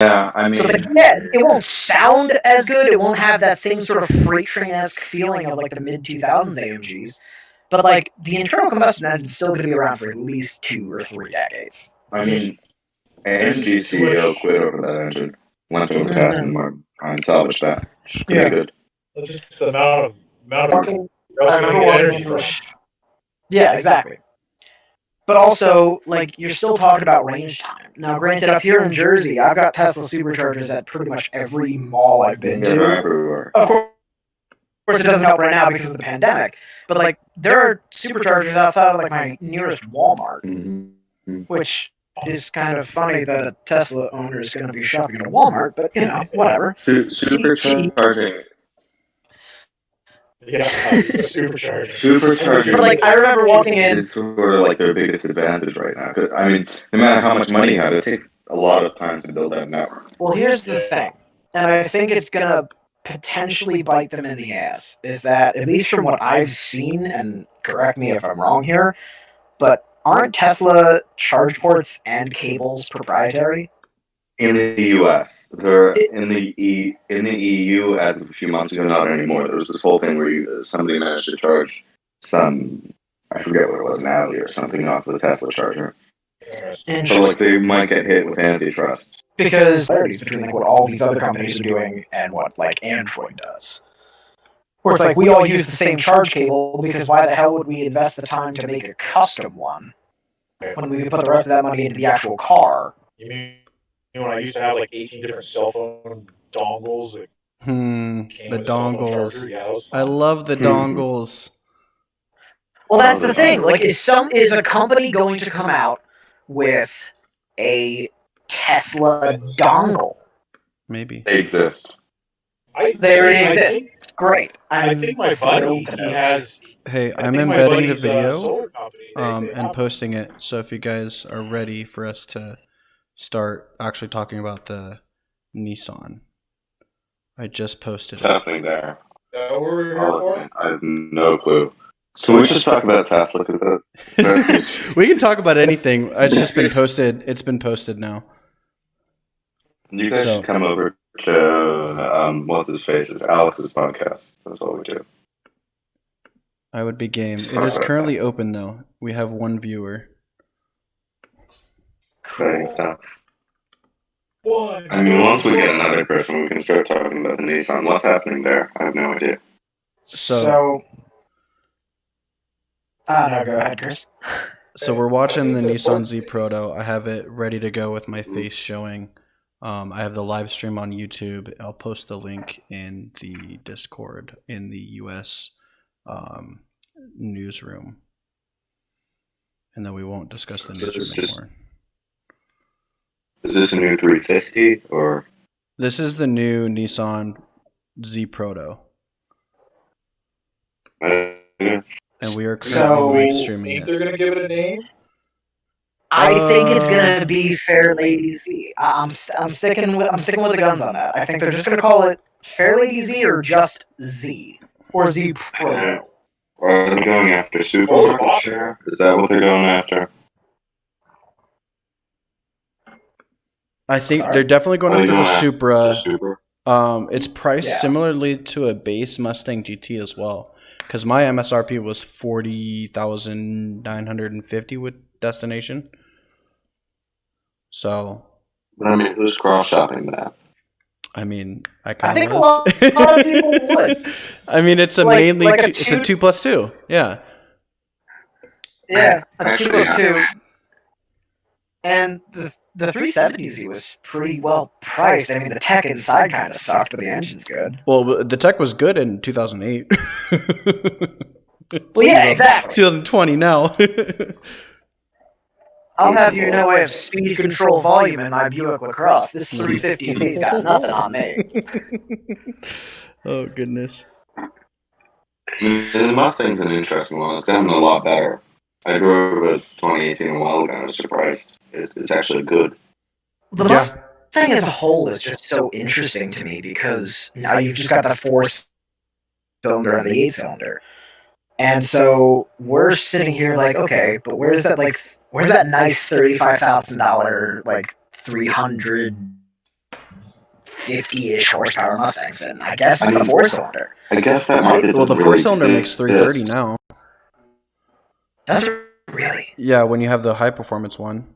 Yeah, I mean, So it's like, yeah, it won't sound as good. It won't have that same sort of freight train-esque feeling of like the mid 2000s AMGs. But like the internal combustion engine is still going to be around for at least 2 or 3 decades. I mean, AMG CEO quit over that engine, went to a casting market and salvaged that. Which is pretty good. It's just the amount of I remember walking into a yeah, exactly. But also, like, you're still talking about range time. Now, granted, up here in Jersey, I've got Tesla superchargers at pretty much every mall I've been to. Everywhere. Of course, it doesn't help right now because of the pandemic. But like, there are superchargers outside of like my nearest Walmart, which is kind of funny that a Tesla owner is going to be shopping at a Walmart. But you know, whatever. Supercharging. Yeah, supercharging. Supercharging. But like, I remember walking in. Is sort of like their biggest advantage right now. I mean, no matter how much money you have, it takes a lot of time to build that network. Well, here's the thing, and I think it's gonna potentially bite them in the ass. Is that at least from what I've seen, and correct me if I'm wrong here, but aren't Tesla charge ports and cables proprietary? In the U.S., they're in the EU as of a few months ago, not anymore. There was this whole thing where somebody managed to charge some, I forget what it was, an Audi or something off the Tesla charger. So like they might get hit with antitrust because between like what all these other companies are doing and what like Android does. Where it's like we all use the same charge cable because why the hell would we invest the time to make a custom one when we could put the rest of that money into the actual car? You mean when I used to have like 18 different cell phone dongles? The dongles. I love the dongles. Well, that's the thing. Like, is a company going to come out with a Tesla dongle? Maybe they exist. They already exist. Great. I think my buddy has. Hey, I'm embedding the video and posting it. So if you guys are ready for us to start actually talking about the Nissan, I just posted it. Happening there. I have no clue. So we just talk about Tesla. We can talk about anything. It's just been posted. It's been posted now. You guys should come over to what's his face's Alex's podcast. That's what we do. I would be game. It is currently open though. We have 1 viewer. Exciting stuff. I mean, once we get another person, we can start talking about the Nissan. What's happening there? I have no idea. So no, go ahead, Chris. So we're watching the Nissan Z Proto. I have it ready to go with my face showing. I have the live stream on YouTube. I'll post the link in the Discord in the US newsroom. And then we won't discuss the newsroom anymore. Is this a new 350 or? This is the new Nissan Z Proto. And we are currently live streaming it. They're gonna give it a name. I think it's gonna be Fairlady Z. I'm sticking with the guns on that. I think they're just gonna call it Fairlady Z or just Z or Z Pro. Are they going after supermarket share? Is that what they're going after? I think they're definitely going after the Supra. It's priced similarly to a base Mustang GT as well. Because my MSRP was $40,950 with destination. So, but I mean, who's cross shopping that? I mean, I think a lot of people would. I mean, it's a mainly it's a 2+2. Yeah. Yeah, a 2+2. And the 370Z was pretty well priced. I mean, the tech inside kind of sucked, but the engine's good. Well, the tech was good in 2008. Well, yeah, exactly. 2020 now. I'll have you know I have speed control volume in my Buick LaCrosse. This 350Z's got nothing on me. Oh, goodness. The Mustang's an interesting one. It's gotten a lot better. I drove a 2018 a while ago and I was surprised. It's actually good. The Mustang as a whole is just so interesting to me because now you've just got the 4-cylinder and the 8-cylinder. And so we're sitting here like, okay, but where's that nice $35,000 like 300 50-ish horsepower Mustangs, and I guess it's a 4-cylinder. I guess that market Well, the doesn't really 4-cylinder makes exist. 330 now. Does it really? Yeah, when you have the high performance one.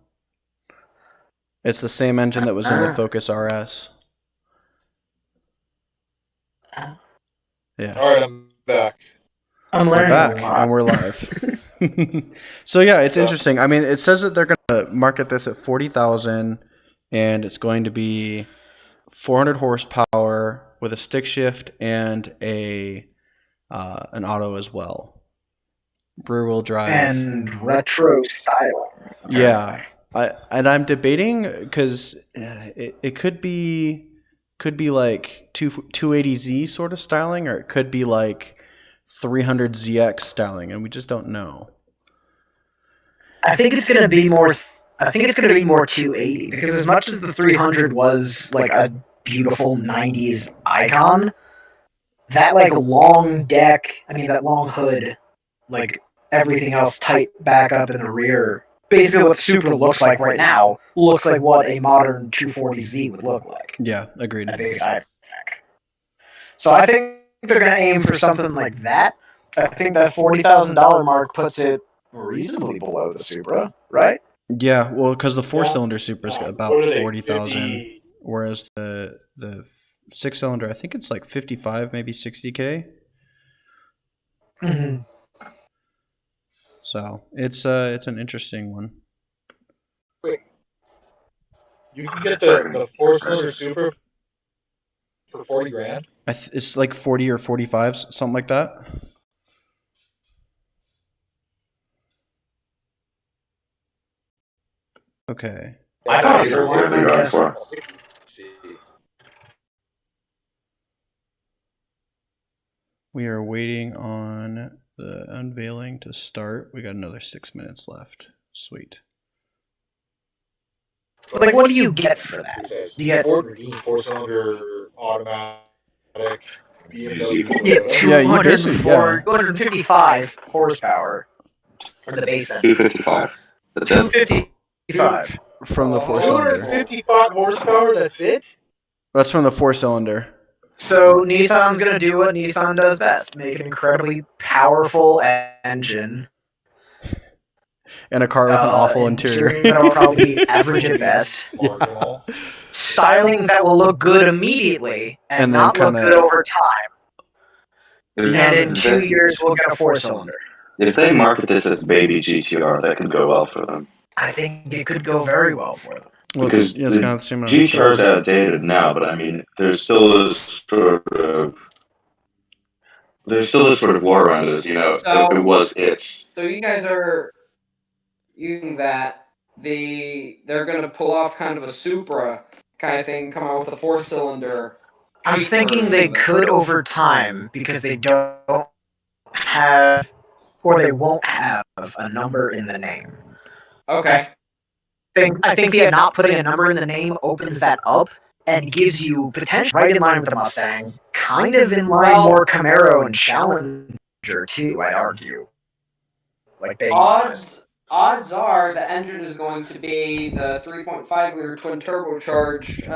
It's the same engine that was in the Focus RS. Yeah. All right, I'm back. I'm We're learning back a lot. and we're live. So yeah, it's interesting. I mean, it says that they're going to market this at 40,000, and it's going to be 400 horsepower with a stick shift and an auto as well, rear wheel drive And retro styling. Yeah, I'm debating because it could be like 280Z sort of styling, or it could be like 300ZX styling, and we just don't know. I think it's going to be more. I think it's going to be more 280 because as much as the 300 was like a beautiful 90s icon, that like long deck, I mean that long hood, like everything else tight back up in the rear. Basically, what the Supra looks like right now looks like what a modern 240Z would look like. Yeah, agreed. I think. So I think they're going to aim for something like that. I think that $40,000 mark puts it reasonably below the Supra, right? Yeah, well, because the 4-cylinder Supra's got about What are they, 40,000, 50? whereas the 6-cylinder, I think it's like 55, maybe 60K. Mm-hmm. So it's an interesting one. Wait, you can get the 4-cylinder Super for 40 grand? It's like 40 or 45, something like that. Okay. I thought you were what you're going for. We are waiting on the unveiling to start. We got another 6 minutes left. Sweet. Like, what do you get for that? Do you get 4-cylinder automatic BMW? Yeah, you basically, 255 horsepower for the base engine. 255. That's it. 255. from the 4-cylinder. 255 horsepower, that's it? That's from the 4-cylinder. So Nissan's going to do what Nissan does best, make an incredibly powerful engine. And a car with an awful interior. That will probably be average at best. Marginal. Styling that will look good immediately and then not look kinda- good over time. And in If 2 they- years, we'll get a 4-cylinder. If they market this as baby GTR, that could go well for them. I think it could go very well for them. Well, Because it's kind of the same. GTR is outdated now, but I mean, there's still a sort of war around it. You know, So- it was it. So you guys are using that they're going to pull off kind of a Supra kind of thing, come out with a 4-cylinder. I'm thinking they could over time because they don't have, or they won't have, a number in the name. Okay. I think the not putting a number in the name opens that up and gives you potential right in line with the Mustang, kind of in line more Camaro and Challenger too, I'd argue. Like they Odds are the engine is going to be the 3.5 liter twin turbocharged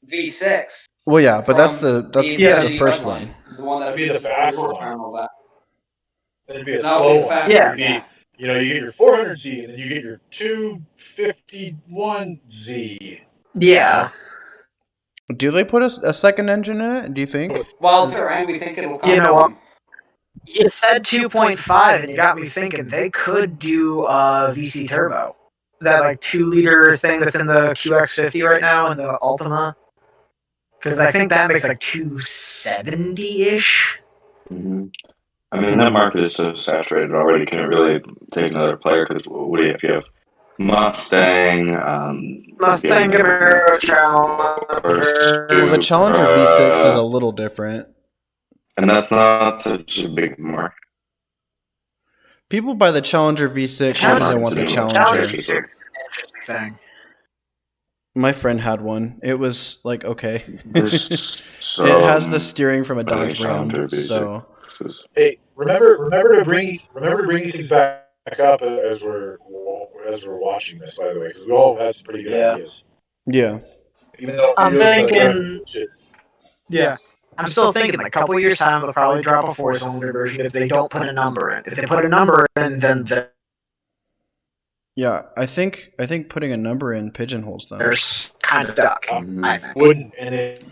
V6. Well, yeah, but that's from the first one. The one that'd Be the back one. and all that. That'd be a No, slow in one. fact, Yeah. It'd be, you know, you get your 400Z, and then you get your 251Z. Yeah. Do they put a second engine in it? Do you think? Well, and we think it'll come. You know what? You said 2.5 and you got me thinking they could do VC turbo. That like 2-liter thing that's in the QX50 right now in the Altima. Because I think that makes like 270-ish. Mm-hmm. I mean, that market is so saturated already. Can it really take another player? Because what do you have? You have Mustang, Mustang, Camaro, Challenger. Well, the Challenger V6 is a little different. and that's not such a big market. People buy the Challenger V6 because they want the Challenger. Interesting thing. My friend had one. It was like okay. So, It has the steering from a I think Dodge Ram, Challenger V6 so is- Hey, remember to bring these things back up as we're watching this, by the way, because we all had some pretty good Yeah. ideas. yeah. Even though I'm videos thinking- shit. Yeah. I'm still thinking, like, a couple years time, they'll probably drop a 4-cylinder version if they don't put a number in. If they put a number in, then Yeah, I think putting a number in pigeonholes them. they're kind of stuck. I think. Wouldn't, and it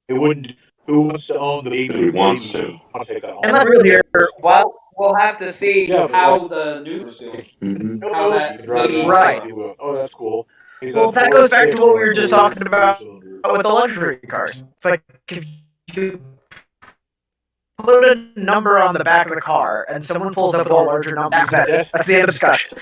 wouldn't. Who wants to own the baby? Who wants to? I'll take that. And that's really Well, we'll have to see Yeah, but how the news do. Mhm. How that You can drive around Right. and do oh, that's cool. Well, that goes back to what we were just talking about with the luxury cars. It's like if you put a number on the back of the car and someone pulls up with a larger number, that's the end of the discussion.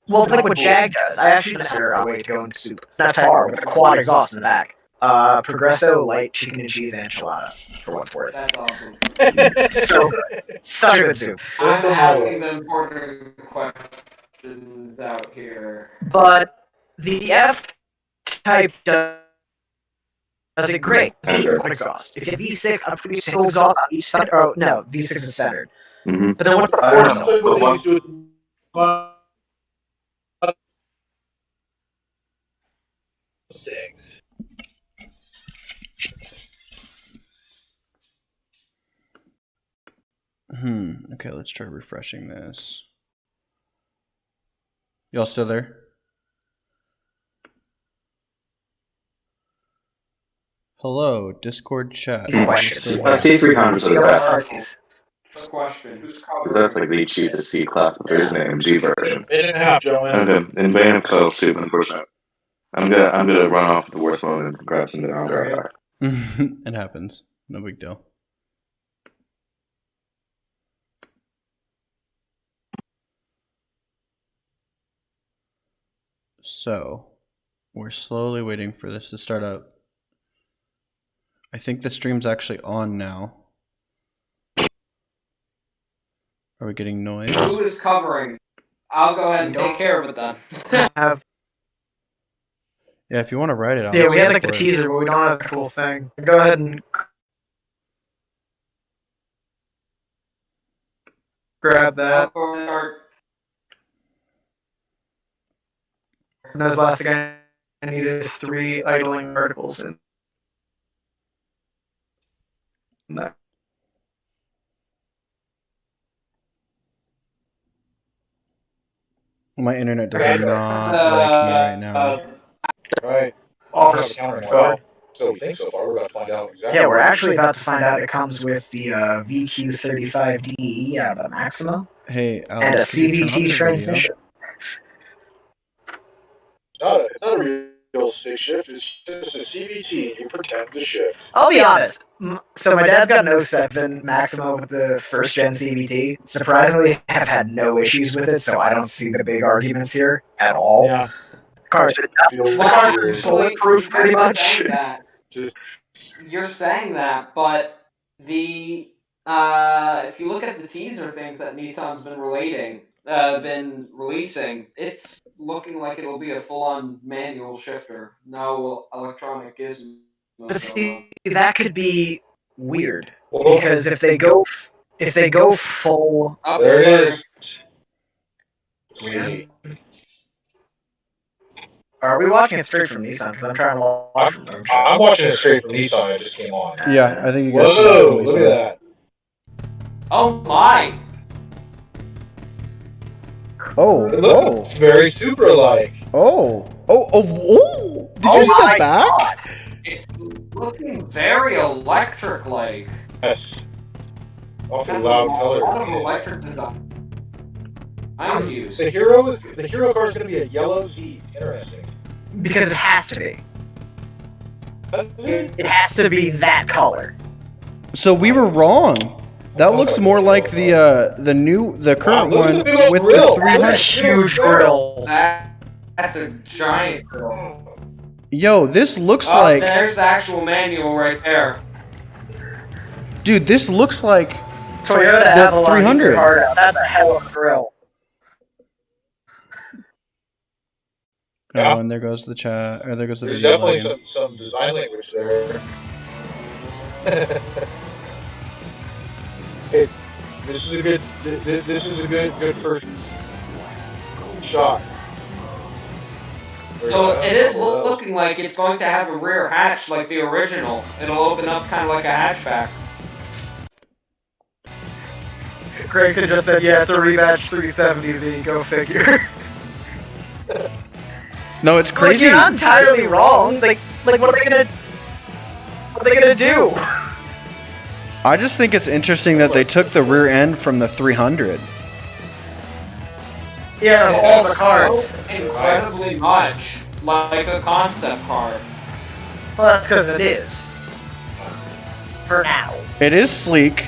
Well, think what Jag does. I actually just heard a way to go into soup. Not car with a quad exhaust in the back. Progresso light chicken and cheese enchilada, for what it's worth. That's awesome. So good. Such a good soup. I'm asking the important questions out here. But the F-Type does it great. Quad exhaust. If you have V6, I'm pretty single exhaust on each side. Oh, no, V6 is centered. Mhm. But then what's the I four don't know. cylinder? Okay, let's try refreshing this. Y'all still there? Hello, Discord chat. Questions. C300s are the best. First question. Who's Because covering? that's like the cheapest C class, but there's an AMG version. Minute and a half, Joanne. Okay, in vain of cuddle soup, unfortunately. I'm gonna run off at the worst moment and grab some dinner. I'll be right back. It happens. No big deal. So, we're slowly waiting for this to start up. I think the stream's actually on now. Are we getting noise? Who is covering? I'll go ahead and take care of it then. Have, Yeah, if you want to write it out. yeah, we had like the teaser, but we don't have the actual thing. Go ahead and grab that. And those last thing I need is 3 idling articles in that. My internet does not like me right now. Right. Office. So we think so far. We're about to find out exactly. Yeah, we're actually about to find out it comes with the VQ35DE out of the Maxima Hey, and a Alex, can you turn off CVT the transmission. It's not a real stick shift. It's just a CVT. You pretend to shift. I'll be honest. So my dad's got an 07 Maxima with the first gen CVT. Surprisingly, have had no issues with it, so I don't see the big arguments here at all. Yeah. The car's bulletproof pretty much. You're saying that, but the if you look at the teaser things that Nissan's been releasing, it's looking like it'll be a full-on manual shifter, no electronic gizmo. But see, that could be weird because if they go full, Oh, There it is. are we watching it straight from Nissan? Because I'm trying to watch from Roadshow. I'm watching it straight from Nissan. It just came on. Yeah, I think you guys Whoa! Look at that. Oh my! Oh, It looks very Supra-like. oh. Did you see the back? God. It's looking very electric-like. Yes. Awfully That's loud a lot of color. electric design. I'm confused. The hero car is going to be a yellow Z. Interesting. Because it has to be. It has to be that color. So we were wrong. That looks more like the current one with the That's a 300. huge grill. That's a giant grill. Yo, this looks Oh, like, there's the actual manual right there. dude, this looks like Toyota the Avalon. 300. That's a hell of a grill. Yeah. Oh, and there goes the chat, or there goes the There's video. definitely lagging. some design language there. Hey, this is a good. This is a good first shot. So it is looking like it's going to have a rear hatch like the original. It'll open up kind of like a hatchback. Gregson just said, yeah, it's a rematch 370Z, go figure. No, it's crazy. Like, you're not entirely wrong. Like what are they gonna do? I just think it's interesting that they took the rear end from the 300. Yeah, of all the cars. Incredibly much like a concept car. Well, that's because it is. For now. It is sleek.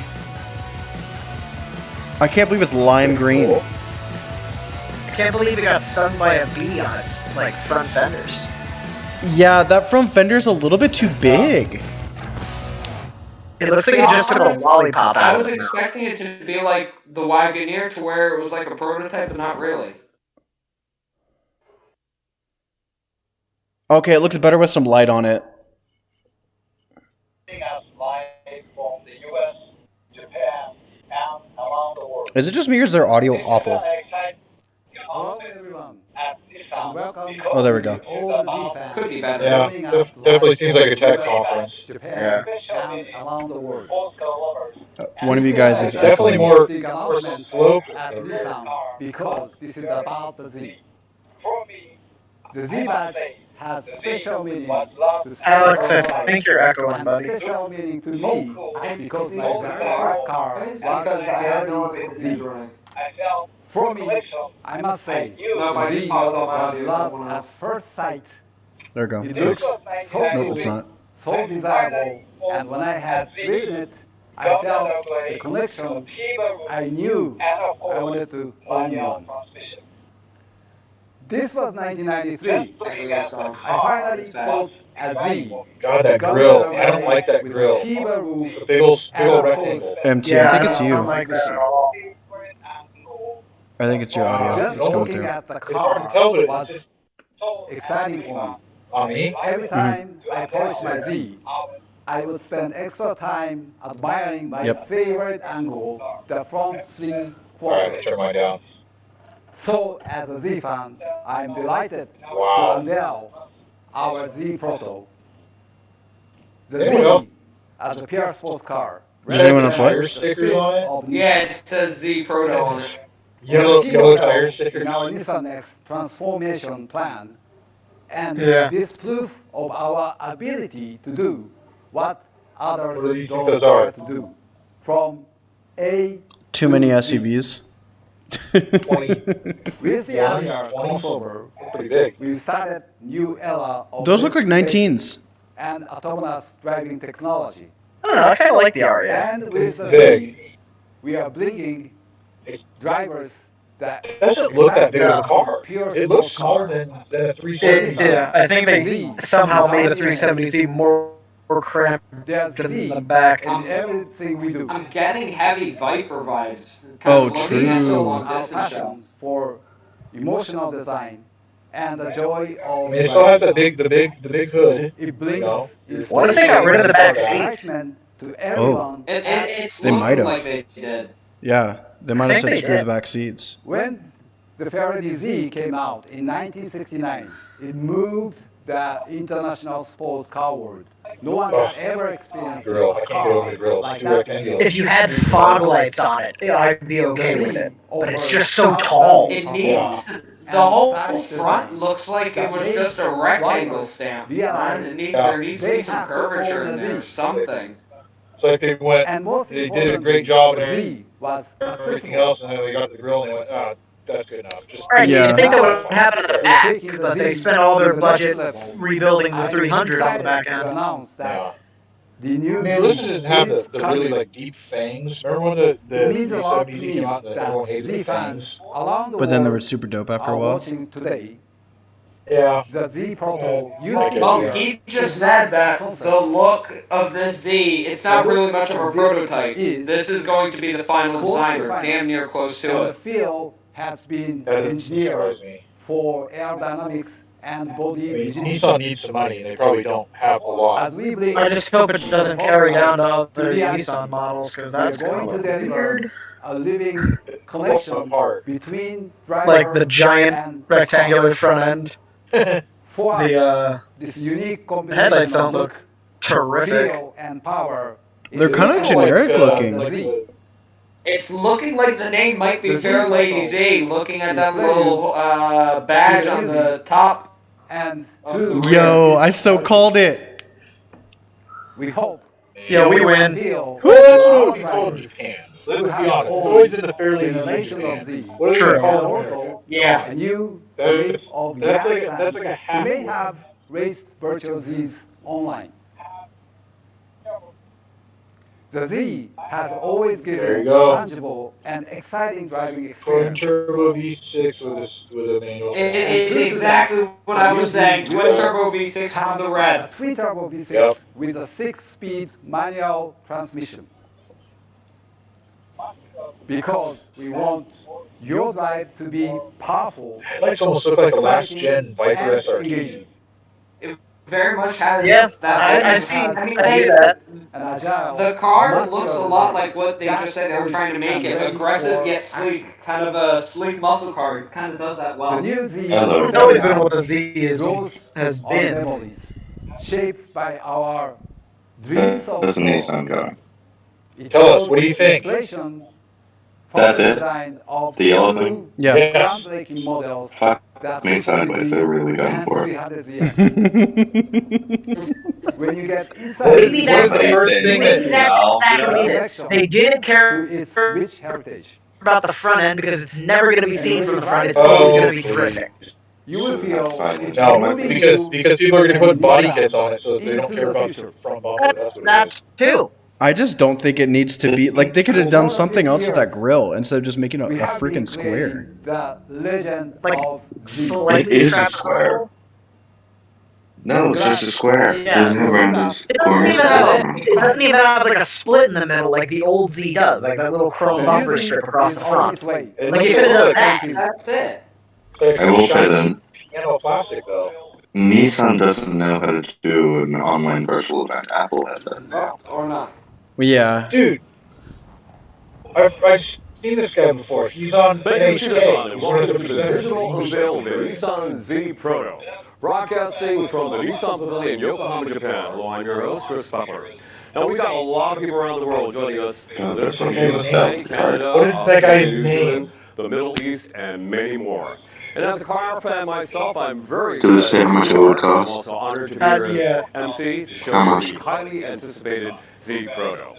I can't believe it's lime green. I can't believe it got stung by a bee on its, like, front fenders. Yeah, that front fender's a little bit too big. It looks like it just took a lollipop I out was of its mouth. expecting it to be like the Wagoneer, to where it was like a prototype, but not really. Okay, it looks better with some light on it. From the U.S., Japan, and around the world. Is it just me or is their audio awful? Hello everyone, and welcome Oh, there we go. to all the Z fans Could be better. Yeah, joining us definitely live seems like a from tech US, conference. Japan, and around the world. One of you guys is Definitely echoing. more Big announcement slope. at Nissan because this is about the Z. The Z badge has special meaning to Alex, I cars think you're echoing, and buddy. special meaning to me because my very first car was Ferrari Z. For me, I must say, No, I the just Z paused all my was audio. love Someone at else. first sight. There we go. It looks so Nope, it's cool, not. so desirable, and when I had driven it, I felt the connection. I knew I wanted to own one. This was 1993. I finally bought a Z. God, that grill. I don't like that grill. Tiber roof, The big old and of rectangle. course, MT, Yeah, I think it's I you. don't like that at all. I think it's your audio. just It's going looking through. at the It's hard to car tell, but was it's exciting for me. on me. Every time I polished my Z, I would spend extra time admiring my Yep. favorite angle, the front swing All right, quarter. turn mine down. So, as a Z fan, I'm delighted to Wow. unveil our Z Proto. The There we go. Z, as a pure sports car, Does anyone else Tire represents the stickers spirit on it? of Nissan. Yeah, it says Z Proto on it. Yellow It's a key model tire stickers. in our Nissan Next transformation plan, and Yeah. this proof of our ability to do what others What do you think don't those are? dare to do. From A Too many to Z. SUVs. 20. With the Area 20. crossover, Pretty big. we started new era of Those look like electrification 19s. and autonomous driving technology. I don't know, I kind of like the Aria. And with the Big. Z, we are bringing drivers that It doesn't look that big of a car. Pure It looks sports smaller car. than a 370. Yeah, I think they somehow made the 370Z more cramped There's in Z the back. in everything we do. I'm getting heavy Viper vibes. Oh, Looking true. at the Shows long our distance passion shows. for emotional design and the joy I of mean, it still has driving. the big hood. It brings No. What if they got rid of the back seats? excitement to everyone. It's They might looking have. like they did. Yeah, they might I have think said they screw the did. back seats. When the Ferrari Z came out in 1969, it moved the international sports car world. No one had ever experienced Grill. I a can't get over car the grill. like It's too that. rectangular. If you had fog lights on it, I'd be okay with it. But it's just so tall. It needs the whole front looks like it was just a rectangle stamp. Realize There needs to they be some have to curvature own in the there or Z. something. It's like they went, And most they did a importantly, great job the and Z was everything accessible. else, and then they got the grill and they went, ah, that's good enough. Just Right, Yeah. you think that would happen at the We're back, taking the but they Z spent all their to the next budget level. rebuilding the I'm 300 on the excited back to end. announce that yeah. the new I mean, this Z didn't have is the really coming. like deep fangs. Remember when the It means a lot to 370 me came out and everyone that hated Z the fans fangs? around the But then they were world super dope after a are while. watching today. Yeah. The Z Proto you I see guess, Well, yeah. here he just is said not a that concept. the look of this Z, it's not The look really much of a of this prototype. is This is going to be the final close to design, or final. damn near close And to the it. feel has been That doesn't engineered surprise me. for aerodynamics and I body mean, rigidity. Nissan needs some money, and they probably don't have a lot. As we bring I just hope it doesn't carry down to other reality, Nissan models, because we are that's going kind to of deliver weird. a living connection apart. between Like driver the giant and rectangular front end. for us, The this unique headlights combination don't of look look, terrific. feel, and power. They're is kind of the generic essence of looking. the Z. It's looking like the name might be The Z Fair Lady Proto Z, looking at is that prelude little badge to the on Easy. the top. And Of to the rear Yo, its I so heritage. called it. We hope Yeah, we win. appeal Well, to that's our what we call in drivers Japan. who Let's be have honest. It's owned always in the fairly generation Japan. of Z, What do they True. call and it? also Yeah. a new That's- wave of that's young like a fans who half may one. have raced virtual Zs online. The Z has always There given you go. a tangible and exciting driving Twin experience. turbo V6 with a manual. It's true to exactly that, what I the was Easy saying. Twin will turbo V6 have from the a red. twin turbo V6 Yep. with a 6-speed manual transmission. Because we want your drive to be powerful, Headlights almost look like a last exciting, gen Viper and SRT. engaging. Very much has Yeah, that. I see. Has I mean, I see they, that. an agile, the car muscular looks a lot design. like what they just said they were trying to make it. Ready Aggressive for yet sleek. action. Kind of a sleek muscle car. It kind of does that The well. new Z Hello. It's always been what the Z draws has on been. memories shaped by our dreams of That's a growth. Nissan car. It Tell us, calls what do you think? inspiration for That's the it? design of The yellow two thing? Yeah. Yes. groundbreaking models Fuck that me sideways. They're really going and for it. 300ZX. When you get inside Maybe the that's What is the first thing maybe that that's exactly it. They didn't to care its rich heritage. about the front end because it's never going to be seen from the front. It's Oh, always going to be please. terrific. You will feel That's it No, moving because you people are going to put and body Nissan kits on it, so they don't into care the about future. the front bumper. That's what it is. That too. I just don't think it needs to be like they could have done something else with that grill instead of just making a We have been freaking square. creating the legend Like, of Z. It slightly is a trapped. square. No, it's just a square. Yeah. Disney brands It corners. doesn't even have like a split in the middle like the old Z does, like that little chrome The bumper music strip across is the on front. its way. It Like, you looks could've done like that. That's it. Like I will say shiny then, piano plastic, though. Nissan doesn't know how to do an online virtual event. Apple has that now. Or not. Well, yeah. Dude, I've seen this guy before. He's on Thank you, NHK. Nissan, and He's one of welcome to the presenters. digital unveil of the Nissan Z Proto. Broadcasting from the Nissan Pavilion, Yokohama, Japan. Hello, I'm your host, Chris Pepper. Now, we've got a lot of people around the world joining us. God, This that's from what he was USA, saying. Canada, What is that Australia, guy's New name? Zealand, the Middle East, and many more. And as a car fan myself, I'm very Does it excited say how much to it be would here. I'm cost? also honored to be here as Yeah. MC to show How you much? the highly anticipated Z Proto.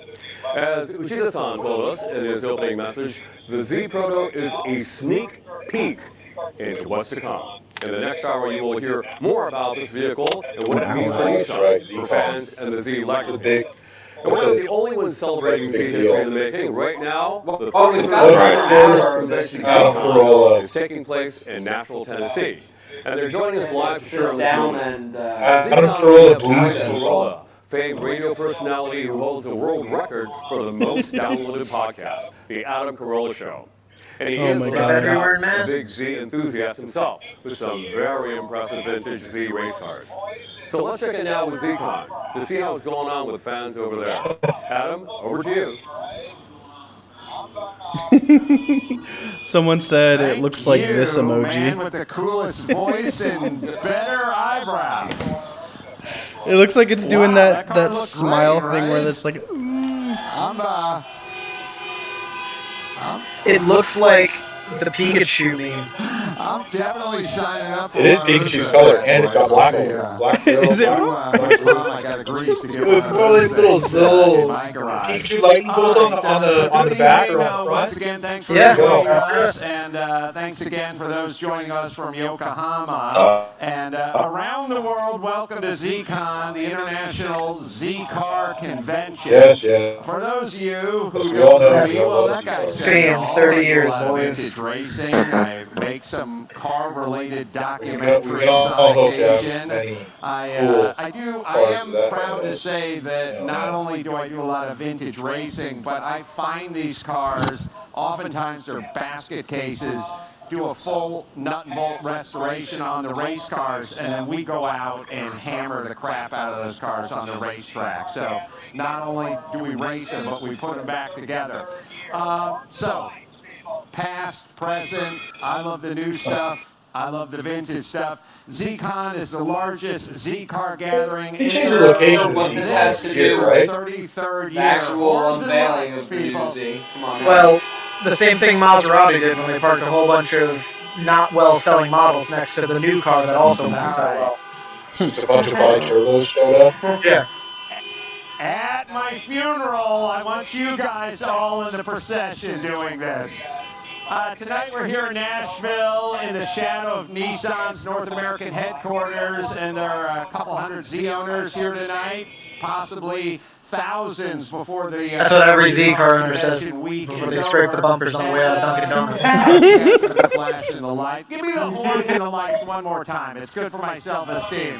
As Uchida-san told us in his opening message, the Z Proto is a sneak peek into what's to come. In the next hour, you will hear more about this vehicle and what it means for Nissan, for fans, and the Z legacy. And we're not the only ones celebrating Z history in the making. Right now, the Oh, we 33rd found National out. Convention Adam Carolla. is taking place in Nashville, Tennessee. And they're joining us live to share Sit on this down moment. and Adam Adam Carolla Carolla, Blues. famed radio personality who holds the world record for the most downloaded podcast, The Adam Carolla Show. And he Oh is my without God. a doubt Everywhere in a Mass. big Z enthusiast himself, with some very impressive vintage Z race cars. So let's check in now with ZCon to see how it's going on with fans over there. Adam, over to you. Someone said it looks like this Man emoji. with the coolest voice and better eyebrows. It looks like it's doing Wow, that car that looked smile great, thing where right? it's like I'm It looks like the Pikachu meme. I'm definitely signing up for It is one of those, Pikachu's color, and it's got black let's see, over it. Black grill, Is it? black next time I got a grease to get Dude, one of all these those little things, little in my garage. Pikachu lightning bolts on the Good back evening, or on the once front. again, thanks for Yeah. joining us, and thanks again for those joining us from Yokohama. And around the world, welcome to ZCon, the International Z-Car Convention. Yes. For those of you who We all don't know know me, we all well, love that guy Z-cars. says It's been all. 30 I do a years, lot of boys. vintage racing. I make some some car-related We documentaries all on hope to have occasion. many I cool am cars proud to that say that you know, not only do I do a lot of vintage racing, but I find these cars, oftentimes they're basket cases, do a full nut and bolt restoration on the race cars, and then we go out and hammer the crap out of those cars on the racetrack. So not only do we race them, but we put them back together. So past, present, I love the new stuff. I love the vintage stuff. ZCon is the largest Z-car gathering in Change the location What of this the has to kid, do right? 33rd The year. actual Horns and unveiling lights, of the new people. Z. Come on now. Well, the same thing Maserati did when they parked a whole bunch of not well-selling models next to the new car that also went so well. Just a bunch of bi-turbos showed up. Yeah. At my funeral, I want you guys all in the procession doing this. Tonight we're here in Nashville in the shadow of Nissan's North American headquarters, and there are a couple hundred Z owners here tonight, possibly thousands before the... That's what every Z car owner says before they scrape the bumpers on the way out of Dunkin' Donuts. The flash and the light. Give me the horns and the lights one more time. It's good for my self-esteem.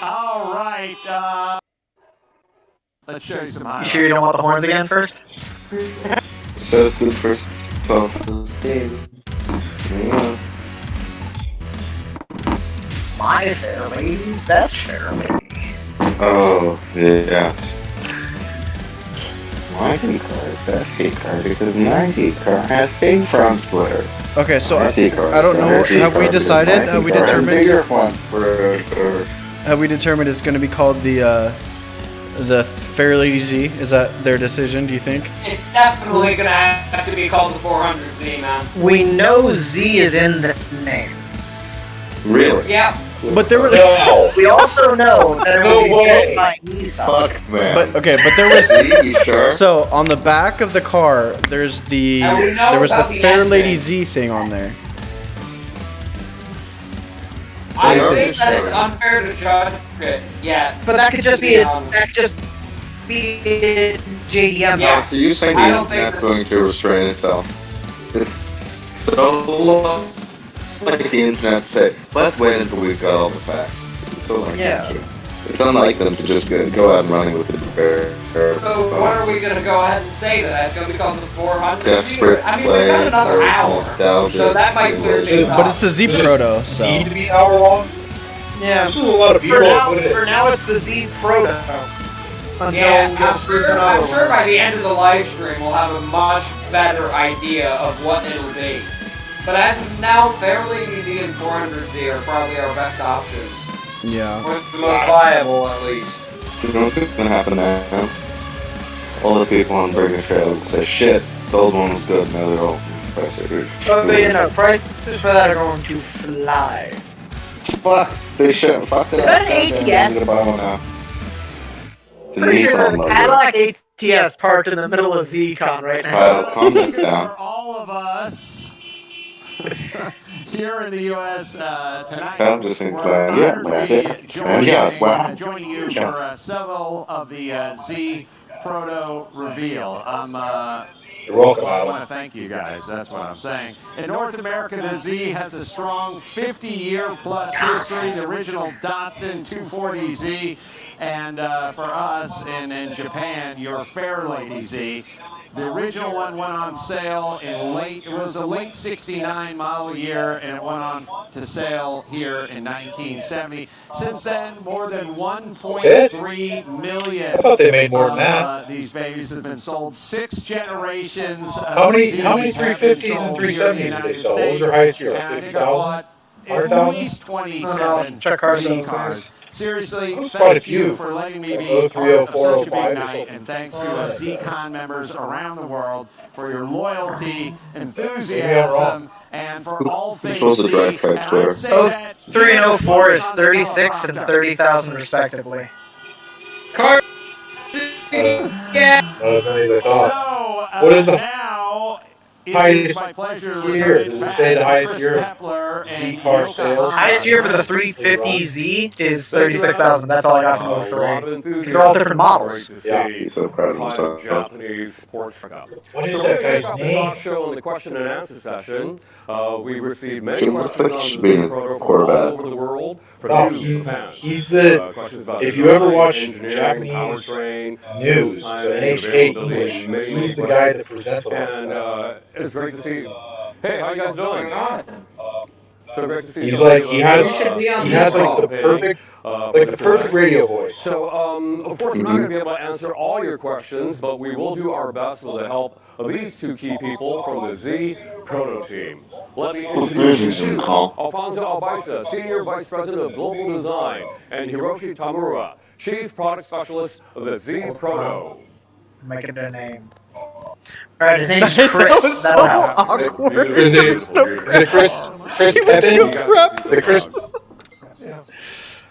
All right. Let's show you some You highlights. sure you don't want the horns again first? So it's good for self-esteem. Yeah. My fair lady's best fair lady. Oh, yes. My Z-car is best Z-car because my Z-car has big front splitter. Okay, so My I Z-car don't is know. better Have we Z-car because decided? my Have we Z-car has determined? bigger front splitter. Have we determined it's going to be called the Fair Lady Z? Is that their decision? Do you think? It's definitely gonna have to be called the 400Z, man. We know Z is in the name. Really? Yeah. But there were. No. We also know that it will be No way. built by Nissan. Fuck, man. But okay, but there was. Z, you sure? So on the back of the car, there's the And we know there was the about the Fair engine. Lady Z thing on there. I Sure, think that sure. it's unfair to judge it. Yeah. But that could just be a JDM. Yeah. So you think the I don't think internet's that- going to restrain itself? It's so like the internet said, let's wait until we've got all the facts. It's so like Yeah. It's unlike them to just go out and running with the bear. So what are we gonna go ahead and say that it's gonna be called the 400Z? Desperate I mean, play, we've got another there's hour, nostalgia, so that might clear things But up. it's the Z Proto, so. Need to be hour long? Yeah. This is a lot of For B-roll now, footage. it's the Z Proto. Until Yeah, we get through I'm another sure one. by the end of the live stream we'll have a much better idea of what it'll be. But as of now, Fairly Easy and 400Z are probably our best options. Yeah. Or the most viable, at least. You know what's gonna happen now? All the people on Burger Trail will say, shit, the old one was good, now they're all impressive. But you know, prices for that are going to fly. Fuck, they should. Fuck that. Is that an ATS? I'm gonna buy one now. The Pretty sure Nissan the logo. Cadillac ATS parked in the middle of ZCon right now. Kyle, calm it down. For all of us here in the U.S. Tonight, Kyle just thinks we're yeah, honored to that's be it. joining you Yeah. for several of the Z Proto reveal. You're welcome, I Adam. want to thank you guys. That's what I'm saying. In North America, the Z has a strong 50-year plus history. The original Datsun 240Z, and for us in Japan, your Fair Lady Z. The original one went on sale in it was a late 69 model year, and it went on to sale here in 1970. Since then, more than 1.3 million I thought they made more than that. these babies have been sold. 6 generations of How many Zs 350s have and been sold here in the 370s did they United sell? What was States, their highest year? and I think I 50,000? bought at 100,000? least No, 27 check cars Z out, cars. please. Seriously, That was thank quite a you few. for letting me be Those part of 304, such a 05 big or night, something. and thanks to ZCon members around the world for your loyalty, wrong. enthusiasm, and for all things Controls the Z. DriveTribe And I'd Creator. say Both that 3 and 04 is on the 36 and teleprompter. 30,000 respectively. Car. Yeah. Not as many as I thought. So What is the- now is my pleasure to year? return Does it back say the to highest Chris year of Kepler and car sales? Highest year for the 350Z is 36,000. That's all I got from A lot of 03. These are all different models. Great to see He's so proud of hot himself. Japanese sports truck up. What is So that we're going to guy's kick off the name? talk show and the question and answer session. We've received many He looks questions like on he the should be Z in Proto a from all Corvette. over the world, from No, you, the fans. he's the. Questions about If design, you ever watch engineering, Japanese powertrain, news, sales the timing, NHK availability, English, many he's the guy that questions. presents all that And stuff. it's great to see you. Hey, how you guys doing? So great to see He's so like many he of has us, he has like the perfect radio voice. So, of course, we're not going to be able to answer all your questions, but we will do our best with the help of these two key people from the Z Proto team. Let me introduce you to Alfonso Albaisa, Senior Vice President of Global Design, and Hiroshi Tamura, Chief Product Specialist of the Z Proto. Make it a name. Alright, his name's Chris. That was so awkward. Is it Chris Evan? The Chris.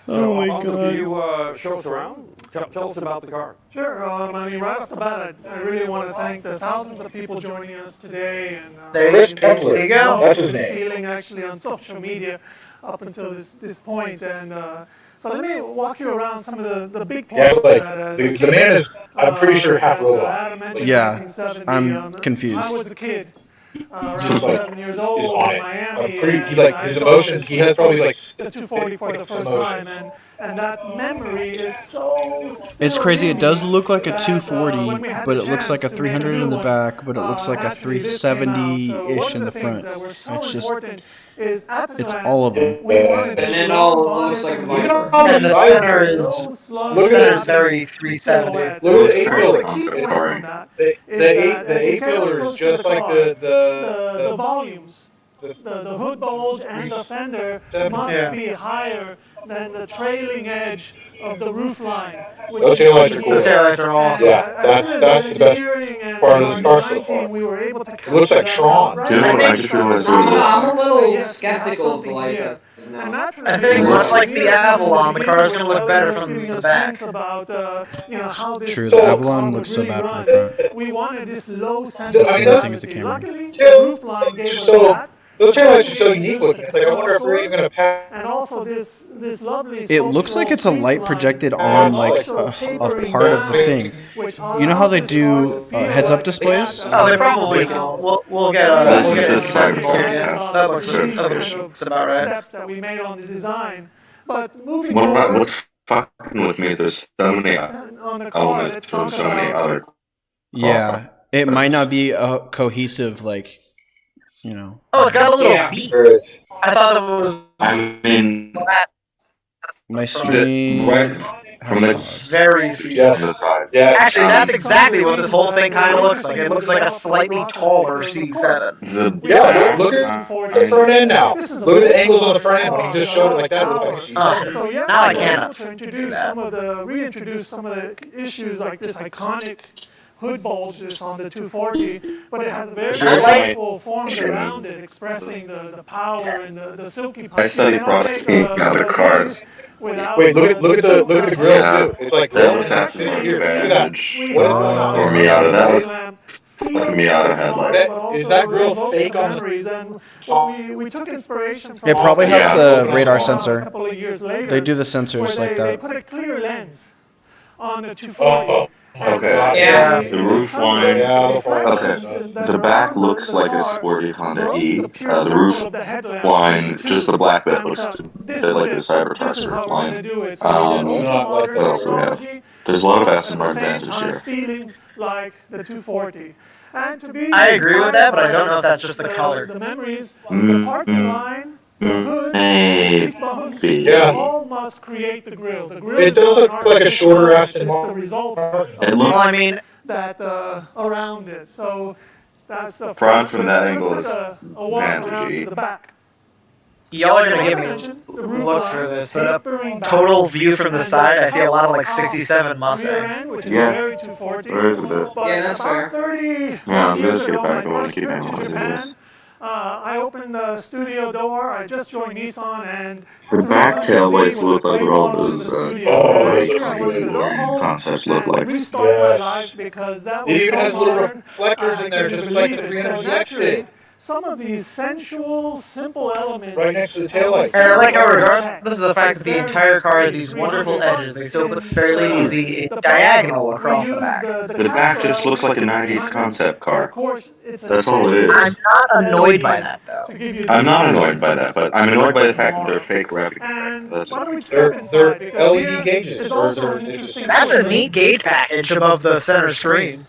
So, Oh my Alfonso, God. can you show us around? Tell us about the car. Sure. I mean, right off the bat, I really want to thank the thousands of people joining us today, and There you Chris go. There you go. That's his been name. feeling actually on social media up until this point. And so let me walk you around some of the big Yeah, points. like that, the man is. I'm pretty sure half robot. Adam mentioned Yeah, 1970. I'm confused. I was a kid. Around He's like, 7 years he's old on in it. Miami. He's like and his I saw emotions. this He has probably like the 240 for the first time, and that memory is so. It's crazy. It does look like a that, 240, when we had but the it looks like a chance to make a 300 new in the one, back, but it looks like a naturally this came out. So 370-ish one in of the things front. that were so It's just, important is at the it's glance, all of them. we wanted And this it low all looks volume, like a low Viper. And the size, center is low slug look at center is snapping very 370. silhouette. Look at the It's eight very One of wheeler. the key concept points car. on that The is that eight as you eight get up wheeler is close to just the like car, the volumes, the hood bulge and the fender must be higher than the trailing edge of the roof line. Those taillights are cool. Those taillights are awesome. Yeah, As soon as that's the the best engineering and part of our the car design so far. team, we were able to capture It looks like that Tron. right Dude, away. I just realized what it looks I'm a like. little Yes, we have skeptical of the something light here. sensors And now. naturally, I think much like the Avalon, the car is going to look better from giving the us back. hints about, how this True, the car Avalon would looks so really bad run. from the front. We wanted this low sense the of same thing as the stability. Camry. Luckily, the roof line gave us So that. those Then taillights we are so unique introduced looking. the It's like I wonder if we're Contour, even gonna pass. and also this lovely It looks like it's a light projected on like a part of the thing. You know how they do heads-up displays? Oh, they probably will. We'll get a. This We'll is get this a Cybertruck, yeah. That looks certification. looks about right. steps that we made on the design. But moving What about forward what's fucking with me? There's so many on the car, elements let's from talk so many about other. Yeah, it might not be a cohesive, like, you know. Oh, it's got a little Yeah. beat. I thought it was I mean, My stream right from the very. from the side. Yeah. Actually, that's exactly what this whole thing kind of looks like. It looks like a slightly taller C7. The Yeah, look at the front end now. This is a Look at the big angles on the car, front end. When he just showed it like that, it looked like a So yes, Now I we were can't able to introduce reintroduce some of the issues like this iconic hood bulge that's on the 240, but it has very Sure. graceful forms around it, expressing the power and the silky I study product in other cars. without Wait, look at the grill Yeah, too. It's like that grill. was actually an Here, look at that. advantage. We Or Miata, that was like a Miata headlight. Is that grill fake on the- memories, and we took inspiration from It probably all has Yeah. the radar a sensor. couple of years later, They do the where sensors like they that. put a clear lens on the 240. Oh, okay. Yeah. The roof line. Yeah, Okay. The back looks like a sporty Honda E. The roof line, just the black bit looks a bit like the Cybertruck roof line. What else do we have? There's a lot of Aston Martin advantage here. Feeling like the 240. And to be I agree with that, but I don't know if that's just the color. The memories, the parking line, the hood, the cheekbones, Yeah. all must create the grill. The grill It is does not look an like a shorter artificial, Aston it's the Martin. result It Well, I looks mean, that around it. So that's the front from that Let's angle take is a walk around vantagey. to the back. y'all are As gonna I give me mentioned, the roof looks line, for this, but a tapering back, total view from the and side, I see a lot of like top 67 rear Mustang. end, which is Yeah. very 240. There is a bit. But Yeah, that's about fair. 30 Yeah, I'm years gonna skip ago, back. when I wanna first keep trip to analyzing Japan, this. I opened the studio door. I just joined Nissan, and The back taillights look like all those concepts look like. restart my life because that was It even so has little modern. reflectors in there, I couldn't just like the believe it. So 300ZX naturally, did. some of these sensual, simple elements. Right next to the taillight. And I like how regardless of the fact that the entire car has these wonderful edges, they still put fairly easy diagonal across the back. The back just looks like a 90s concept car. That's all it is. I'm not annoyed by that, though. I'm not annoyed by that, but I'm annoyed by the fact that they're fake graphic effects. That's Why don't we it. step inside? Because LED here gauges. is also an interesting. That's a neat gauge package above the center screen.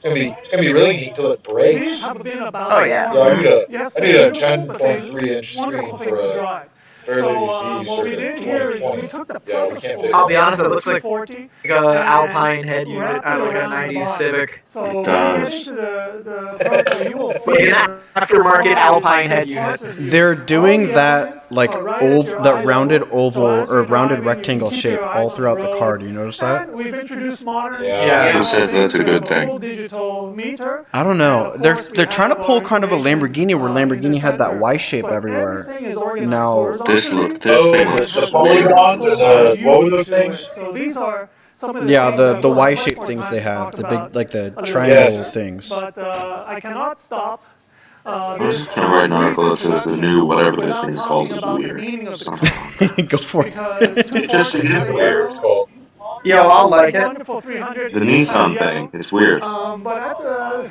It's gonna be really neat till it breaks. These have been about Oh, yeah. I need a 10.3-inch wonderful screen things for to a drive. fairly So what we did here is we took the purposeful. I'll be honest, it looks like 40 a Alpine head unit out of like a 90s Civic. So It when does. you get into the Proto, you will Like feel an aftermarket Alpine head unit. They're doing that like that rounded oval or rounded rectangle shape all throughout the car. Do you notice that? And we've introduced modern. Yeah. Who says that's a good thing? Digital meter. I don't know. They're trying to pull kind of a Lamborghini where Lamborghini had that Y shape everywhere. Now This thing looks the weird. polygons and what were those things? So these are some of the yeah, things the that Y we're shaped talking things about- they have, talked the about big like the a little triangle bit. things. But I cannot stop. I'm just gonna write an article that says the new whatever this thing's called is weird. Go for it. It just is weird. Yo, I'll like it. Wonderful 300. The Nissan thing, it's weird. But at the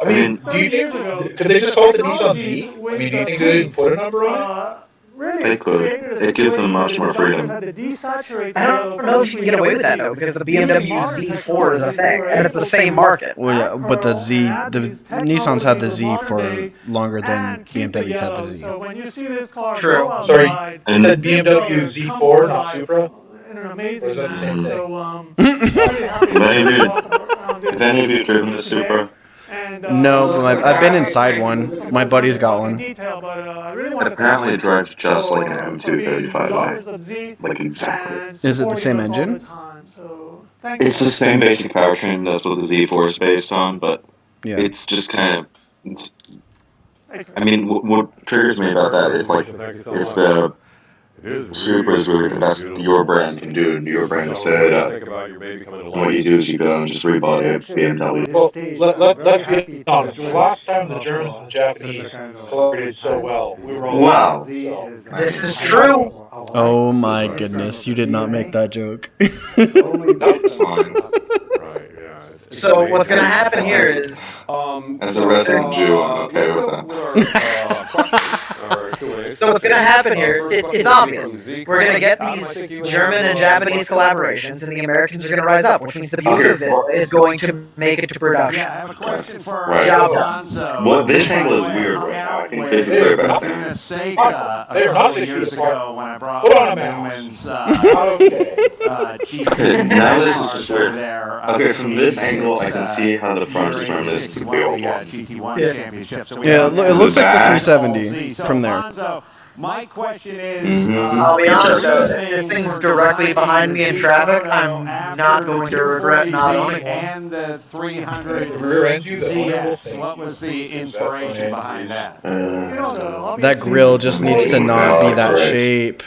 I mean, 30 years ago, could they just call it the Nissan technologies Z? I with mean, do you the think they paint, put a number on really They could. created a It gives them situation much where more the designers freedom. had to desaturate I don't know if you can get away with that though, because the BMW Z4 is a thing, and it's the same market. Well, yeah, but the Nissans had the Z for longer than BMWs had the Z. So when you see this car True. go Sorry, outside, and the this BMW color Z4, comes to not life Supra? in an amazing Or is that the manner. same So Have any of you driven the Supra? No, but I've been inside one. My buddy's got one. Apparently it drives just like an M235i. Like exactly. Is it the same engine? It's the same basic powertrain, that's what the Z4 is based on, but Yeah. it's just kind of... I mean, what triggers me about that is like, if the Supra is really the best your brand can do, and your brand is set it up. And what you do is you go and just rebody a BMW. Well, let's be honest. The last time the Germans and Japanese collaborated so well, we were all Wow. This is true. Oh my goodness, you did not make that joke. That's fine. So what's gonna happen here is As a resident Jew, I'm okay with that. So what's going to happen here, it's obvious. We're going to get these German and Japanese collaborations, and the Americans are going to rise up, which means the beauty of this is going to make it to production. Yeah, I have a question for Right. Job done. Alonso. What this angle is weird right now. I think this is their best in angle. Seika a They're couple not of the years cutest part. ago when I brought Put on my a mask. Newman's Okay. GT Now this is cars just over weird. there. Okay, from this angle, I can see how the front is reminiscent of the old ones. GT1 Yeah. championship. So we Yeah, have it looks like the back. 370 from there. Alonso, my question is, I'll be honest though, reasoning if this thing's for directly behind me in traffic, I'm after not going to regret not 240Z owning one. and the 300 Rear end you, the wonderful ZX. thing. What was the inspiration behind that? That grill just needs to not be that Christ. shape.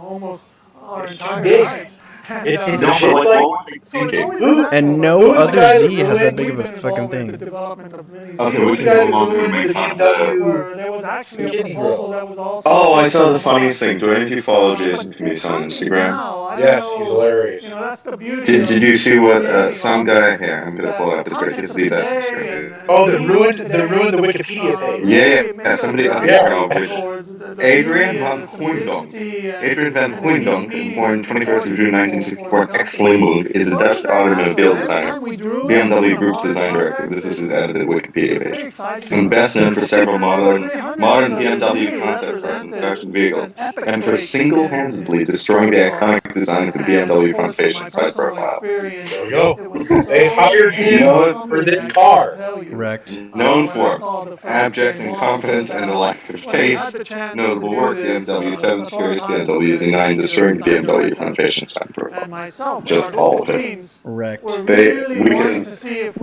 Almost our entire big. lives. It's No, but like, what was I thinking? And no other Z has that big of a fucking thing. Okay, we can go along and make fun of that. There was actually a proposal that was also. Oh, I saw the funniest thing. Do any of you follow Jason Commutes on Instagram? Yes, he's hilarious. You know, that's the beauty. Did you see what some guy here? I'm gonna pull out this right. He's the best Instagram dude. Oh, they ruined the Wikipedia page. Yeah, somebody I don't know which. Adrian van Quindonk. Adrian van Quindonk, born 21st of June 1964 in Aix-les-Bains, is a Dutch automobile designer, BMW Group's design director. This is his edited Wikipedia page. And best known for several modern BMW concept cars and production vehicles, and for single-handedly destroying the iconic design of the BMW front facing side profile. There we go. They hired him for this car. Correct. Known for abject incompetence and a lack of taste, notable work BMW 7 Series, BMW Z9, destroying the BMW front facing side profile. Just all of it. Correct. We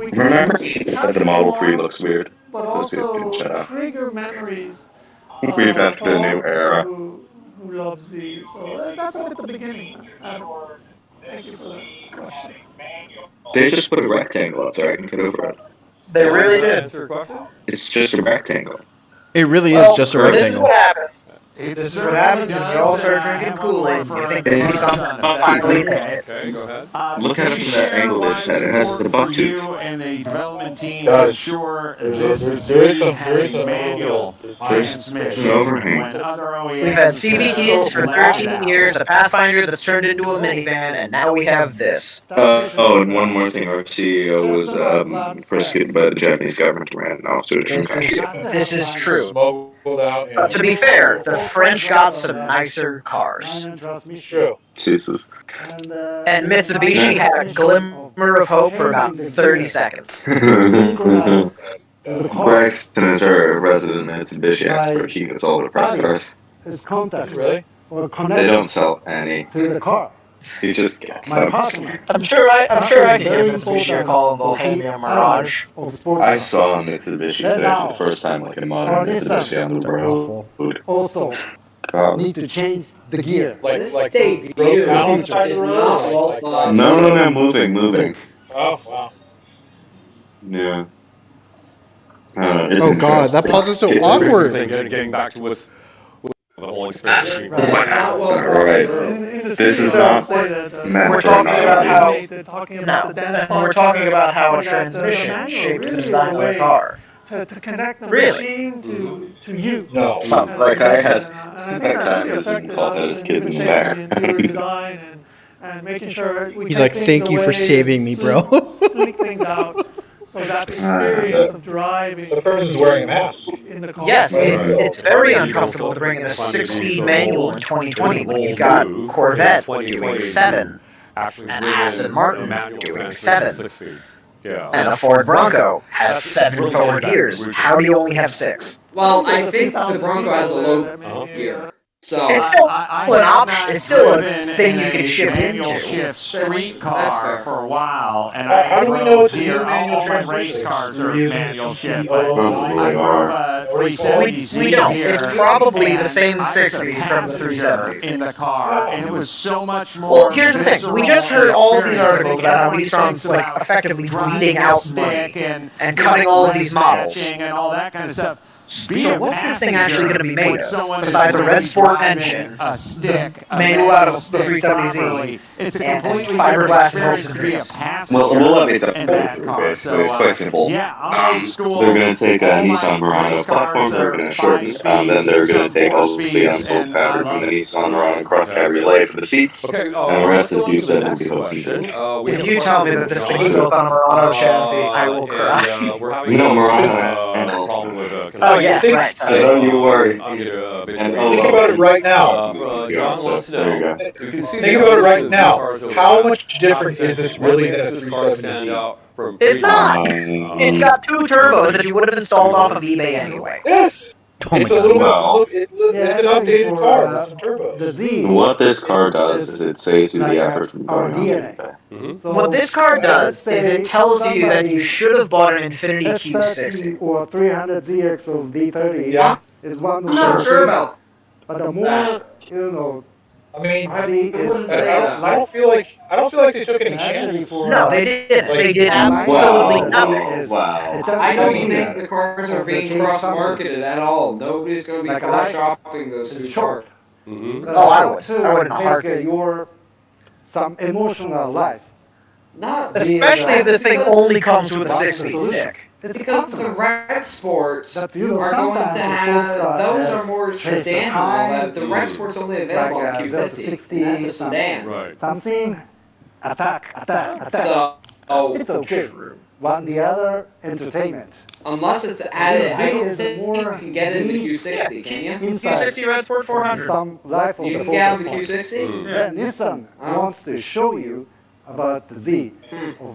can remember he said the Model 3 looks weird. but Those people also can shut up. trigger memories We've entered for a all new the people era. who love Z. So that's a bit the beginning, Adam. Thank you for that question. They just put a rectangle up there. I can get over it. They really did. Answer your question? It's just a rectangle. It really is just a This is rectangle. what happens. It This is what happens when you all start drinking Kool-Aid and you think It's something not finally even- hit. Okay, go ahead. Look at it from that angle they said. It has the buck For tooth. you and the development team Guys, to ensure this there is Z had a manual There's transmission an overhang. when other OEMs We've had CVTs for allowed 13 it. years, a Pathfinder that's turned into a minivan, and now we have this. And one more thing. Our CEO was persecuted by the Japanese government and ran off to a This is true. smuggled out. But to be fair, the French got some nicer cars. True. Jesus. And Mitsubishi had a glimmer of hope for about 30 seconds. Braxton is our resident Mitsubishi expert. He gets all the press cars. His contact Really? or They connect don't sell any. to the car. He just gets My them. partner. I'm sure I can give Mitsubishi a call and they'll hand me a Mirage. Of sports I car. saw a Mitsubishi today for the first time, like a modern Mitsubishi on the road. Also need to change the gear. Like State road view down is the side of the road? not well Like- thought. No, moving. Oh, wow. Yeah. I don't know, it's Oh God, that interesting. pause is so It's awkward. Getting back to what's the whole experience. Not well thought. Right. This is not meant We're for talking about how No, we're talking about how a transmission shaped the design of the car. to connect the Really? machine to you. No. That guy has. And I That think guy that really has affected called us those in kids in the shaping back. the interior design and making sure we He's take like, things "Thank you for away saving and me, bro." Sneak things out. So that experience of driving The person's wearing a mask. in the car. Yes, it's very uncomfortable to bring in a 6-speed manual in 2020 when you've got Corvette doing 7, Actually and bring in Aston Martin manual doing transmission 7. 6-speed. Yeah. and a Ford Bronco has 7 forward gears. How do you only have 6? Well, I think the Bronco has a low gear. So It's still I an have option. not It's still a driven thing in you can a shift manual into. shift street That's car fair. for a while, and How I do we drove know it's a here. new manual All my race transmission? cars are We're using manual shift. a But I drove a 370Z We don't. here. It's probably the and same I was 6-speed a from the passenger 370s. in the car, and it was so much more. Well, here's the thing. We just heard all these visceral articles about how experience. Nissan's like About effectively driving bleeding a out stick money and cutting all of these models. and all that kind of stuff. So what's this thing actually going to be made When of? someone Besides is a red sport driving engine, a stick, a manual out of the stick 370Z, properly, it's a and completely fiberglass different and experience to be a bolts. passenger We'll have it to in pull that through, car. basically. It's quite simple. Yeah, I'm old school. They're going to take a All my Nissan Murano race platform, cars they're are going to shorten, 5 and then they're speeds, going to take some all 4 the speeds, unsold and pattern I from the love it. Nissan Murano cross cabriolet for the seats, Okay, and the rest is let's you go to said the will be next hooks and question. bridge. We have If a you tell me that this thing is built on a Murano chassis, I will cry. We're having No, a Murano problem with Oh, yes, right. So don't you worry. I'm gonna And Think about it right now. John wants to There you know. go. You can see Think the about it right evolution of now. cars over How the much past different 5 is this years. really What than a makes this car 370Z? stand out from It's not. previous, It's got 2 turbos that you would have installed off of eBay anyway. Yes. Oh my It's a little God. Wow. bit. It's an updated car with some turbos. The Z. What this car does is it saves you like the effort from our going on DNA. eBay. So What this car does let's is it say tells you that you somebody should have bought an Infiniti S30 Q60. or 300ZX of D30 Yeah. is one of I'm not the sure things, about but the more I mean, I Z wouldn't is say that. I don't feel like they took any chances. actually for No, they didn't. They did my absolutely Z nothing. is- Wow. it doesn't I don't mean think the cars are being Change cross-marketed at all. Nobody's going to be Like a cross-shopping those it's two short. cars. Oh, I would. I would in a make heartbeat. your some emotional life. Not Especially if this thing only comes with a 6-speed stick. It's because the comfortable. Red Sports That, are you know, going to sometimes the have sports car those has are more chase the sedan and all time, that. The Red Sports only available like, on 0 to Q50. 60, And that's a sedan. Right. something attack. So It's okay. One the other entertainment. unless it's added, I Z don't is think more you can get in the Q60, can you? Inside Q60 Red Sport 400. some life of You the can get on the focus point. Q60. Then Nissan wants to show you about the Z.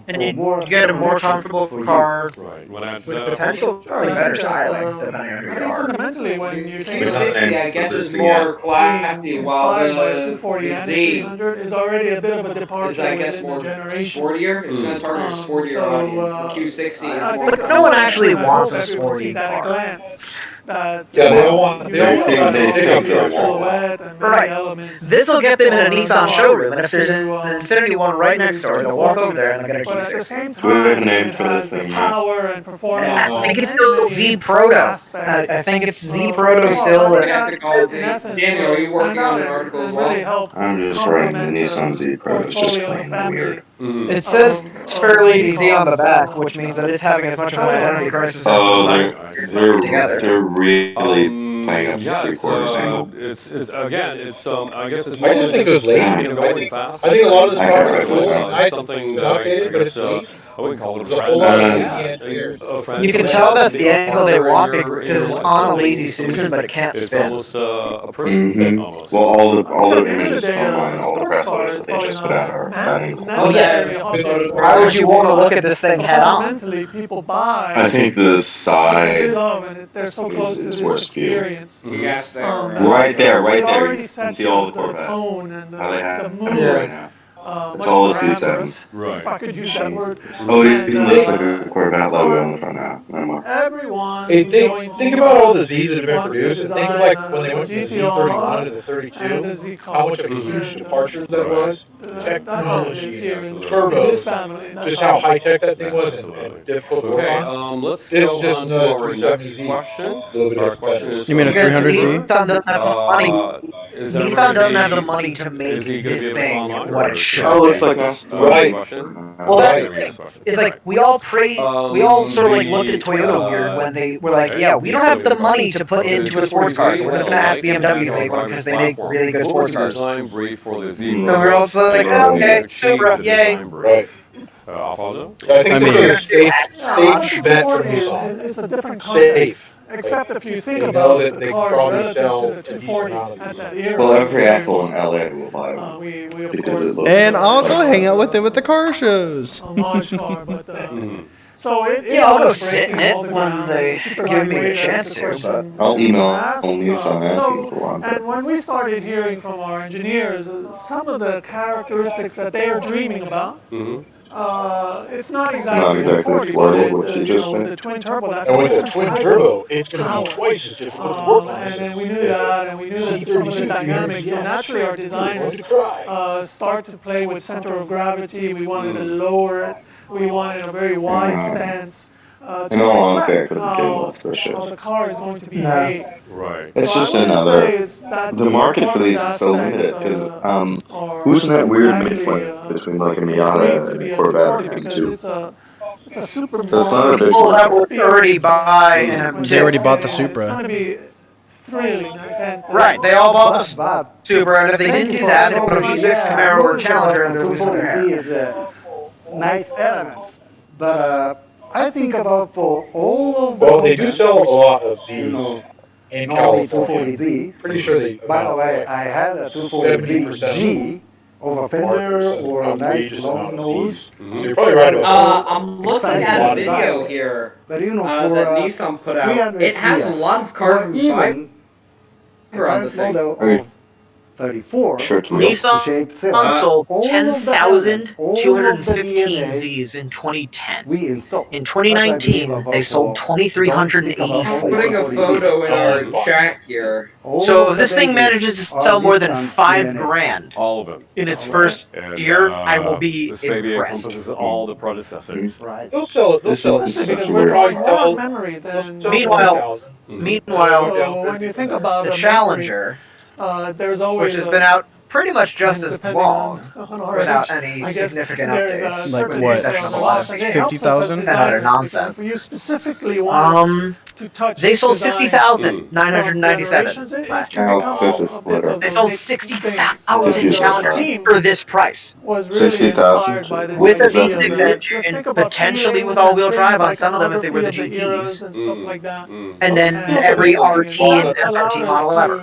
And you get a more comfortable car Right. When I with potential probably better styling, depending on who I you think are. fundamentally, when you think of Q60, I guess, is Being more classy, while inspired by a 240 the and a Z 300 is already a bit of a is, departure I guess, within more the generations. sportier. It's going to target a sportier So, audience. The Q60 is I more think But no one actually I wants hope a everyone sporty sees at a car. glance that Yeah, they don't want. you They don't really want they a think pickup they want. silhouette and many Right. elements. This will get them in a Nissan So, showroom, and if there's an Infinity One right next door, they'll walk over there and they'll get a But at the Q60. same Do we have a time, name it for this has the thing yet? power and performance. I think of it's still many Z Proto. aspects. I think it's Z Proto still. We're going to have to call it In essence, Daniel, are you working on an and article as really well? help I'm just writing the complement Nissan Z Pro. It's just portfolio of the plain family. weird. It says it's fairly Z on the back, which means that it's having as much of an identity crisis as Oh, the together. they're really playing up Yeah, the it's, 3/4 angle. it's again, it's I guess it's I just think it was lazy. going fast. I think a lot of the I cars know, are it cool. was Nice, something good that I updated, but guess it's neat. I wouldn't call it a There's a friend. whole lot of a friend. You can tell that's the angle they want because it's on a Lazy Susan, but it can't It's spin. almost a person. Mm-hmm. Almost. Well, all At the the end of the images day, online, all the sports press car photos is that they probably just put out are that angle. Oh, necessarily yeah. object Why would you want to look at this thing head on? Fundamentally, people buy. I think the They side love and they're so close is to worth this viewing. experience. Yes, they are. Right there, right It there. already You can sets see all the the Corvette. tone and How they the have mood. it right now. It's Much all more the C7. amorous, Right. if I could use that word. Oh, it even looks like And, a Corvette logo on the front now. No more. everyone Hey, who joins think Nissan about all the Zs that have been wants to produced, and think of design like a when they went from the GTR Z31 to the and a 32, Z car. how much of a huge departure that was. That's how it is here in Turbos, this family. That's just how high tech that thing was Absolutely. and difficult to work Okay, on. let's It's go just on to another our next 370Z. question. A little bit Our of question is You mean a Because 300Z? Nissan doesn't have the money. is Nissan doesn't have the money to make this thing what it should. Oh, it looks like us. Right. Well, that's the thing. It's like we all sort of like looked at Toyota weird when they were like, yeah, we don't have the money to put into a sports car, so we're just gonna ask BMW to make one because they make really good sports cars. Design brief for the Z And we're also like, oh, okay, Supra, yay. Right. Alfonso? I think I it's mean- a safe bet for Nissan. It's a different context. Safe. Except if you think They know about that the they cars probably relative sell to the 240 at that era. Well, every asshole in LA will buy one. We of Because course, it looks And I'll go hang out with them at the car shows. homage car, but so it Yeah, I'll go was sit in breaking it all the when ground. they Super give me a lightweight, chance that's the to, question I'll email asked. Nissan asking for one. And when we started hearing from our engineers, some of the characteristics that they are dreaming about, it's not exactly the 40, flooded, but what you just with said. the twin turbo, that's And a with the different twin type turbo, of it's going to power. be twice as difficult to work on. And then we knew that, and we knew that some of the dynamics. So naturally, our designers start to play with center of gravity. We wanted to lower it. We wanted a very wide stance. In all honesty, I reflect couldn't care less for shit. how the car is going to behave. Right. It's So just I wouldn't say another. is that The market for these is so performance limited because aspects, are who's in that weird exactly, midpoint between like a believed Miata to and be a a Corvette 240 and because M2? it's a super So it's not a big People that market. would already buy an M2. They already bought the It's Supra. going to be thrilling. I can't, Right, they all bought the But Supra, and if they didn't do that, they put a V6 Camaro or Challenger and they're losing their hair. 240Z is nice elements, but I think about for all of the Well, they do sell a lot of Zs in not the California. 240Z. Pretty sure they. By the way, I had a 240Z over fender or a nice long nose. You're probably right about I'm looking at a video here But you know, that for Nissan put out. 300 It has a lot of carbon even fiber on the current thing. model Okay. of 34, Sure, it's real. Nissan shape sold all of the 10,215 DNA Zs in 2010. we installed. In 2019, they sold I'm 2,384. putting a photo in our chat here. So if this thing manages to sell more than $5,000 All of them. in its first And, year, I will be this maybe impressed. encompasses all the predecessors. Right. They'll sell it. They sell it especially such because a we're weird. drawing more on memory than Meanwhile, So when you think about the a Challenger, memory, there's always which has been out pretty much just as depending long on our without age, any I guess significant there's updates. a Like certain what, extent of loss. Like, it helps us as 50,000? designers, Nonsense. because if you specifically want to touch They sold design 60,997 generations, it last can year. become This is a bit slitter. of They a sold mixed 60,000 thing. So Challenger the team for this price. was really 60,000 inspired by this With a idea V6 of- engine let's and think about potentially feelings with all-wheel and drive things on like some of them if they were the iconography of GTs. eras and stuff like that. And then every RT and SRT model ever.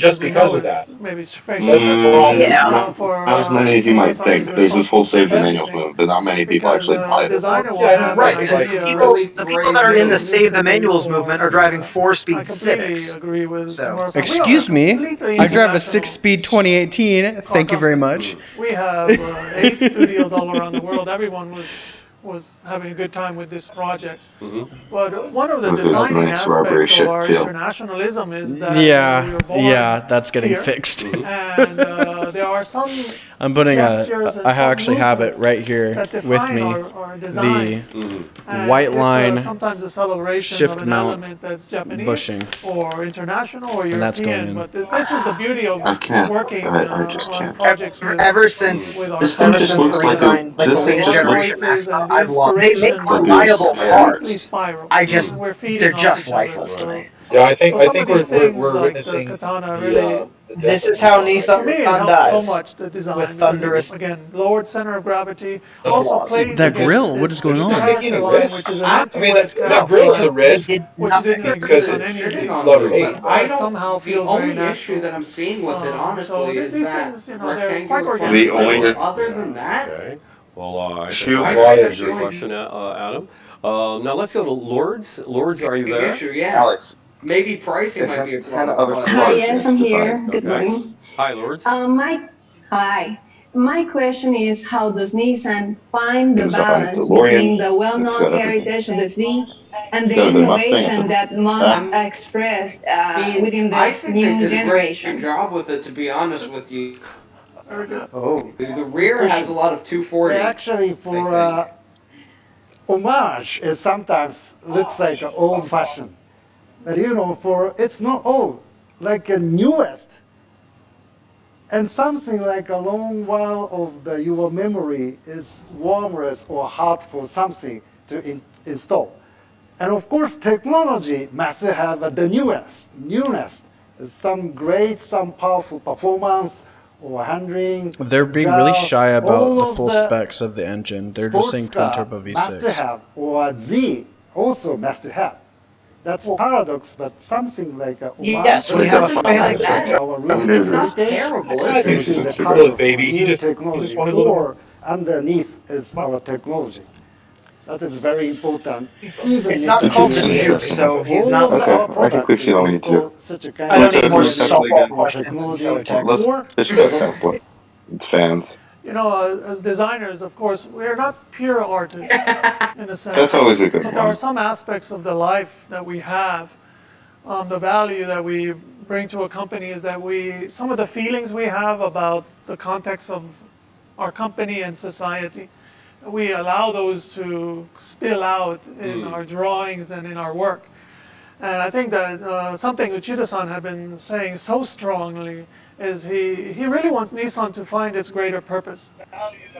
them just because of that. Maybe straight Not as many as you might think. There's this whole save the manuals movement, but not many people actually buy this. Right, and the people that are in the Save the Manuals movement are driving 4-speed Civics. Agree with So. Excuse me, I drive a 6-speed 2018. Thank you very much. We have 8 studios all around the world. Everyone was having a good time with this project. But one of the defining aspects of our internationalism is that we were born that's getting here, fixed. And there are some I'm putting gestures and I some actually have it movements right here that with define me. our designs. And White it's, line sometimes a celebration shift of an mount element that's Japanese bushing. or international or And that's going European. in. But this is the beauty of I can't. working I just on can't. projects Ever since with our This thing just customers. looks like a. like the This thing latest just looks generation Choices Maxima, and the I've lost. They make inspiration reliable Like a parts. completely spiral. I just And we're feeding they're off just each other. lifeless to me. Yeah, I think So some of we're these things, we're like the witnessing katana, really. the This death is of how Nissan right Nissan For me, it now. helps so dies. much, the design, With because thunderous again, lowered center of gravity, the also flaws. plays That against grill, what this is going on? character line, which is an I mean, anti-wedge that character grill is line, a red They did which nothing. didn't because exist on it's any Shitting Z. on Love those, hate. but I It don't. somehow The feels only very issue natural. that I'm seeing with it, So honestly, is these that things, they're quite rectangular organic. The only- front. Other than that, Okay. Well, I Shoot. think I that think answers that's your the only question, Adam. Now let's go to Lourdes. Lourdes, are you big there? issue. Yeah, Alex, maybe pricing it might has be a 10 problem, other but cars. Hi, yes, I'm here. Good Okay. morning. Hi, Lourdes. Hi. My question is, how does Nissan find the Design balance DeLorean. between the It's well-known got everything. heritage of the Z and the Instead of the Mustang, innovation it's that must expressed within I this think new they did a great generation? job with it. To be honest with you, Oh, the rear has a lot of 240. actually, for homage, it sometimes looks like old-fashioned. But you know, for it's not old, like a newest. And something like a long while of your memory is warmest or hard for something to install. And of course, technology must have the newness, some great, some powerful performance or handling. They're being really shy about all the of full specs of the engine. They're just saying twin sports turbo car must V6. have, or Z also must have. That's paradox, but something like a Yes, when you have a family It's not terrible, is which it? is the kind of Baby, he new just technology, wanted a little or underneath is our technology. That is very important. Even It's if not the called the engineer- Duke, so he's all not. of Okay, our I think product we've seen all we need to do. is such a kind I don't of need more Tesla softball again. questions. technology. Let's Or pitch about Tesla. It's fans. You know, as designers, of course, we're not pure artists in a sense. That's always a good But there are one. some aspects of the life that we have, the value that we bring to a company is that some of the feelings we have about the context of our company and society, we allow those to spill out in our drawings and in our work. And I think that something Uchida-san had been saying so strongly is he really wants Nissan to find its greater purpose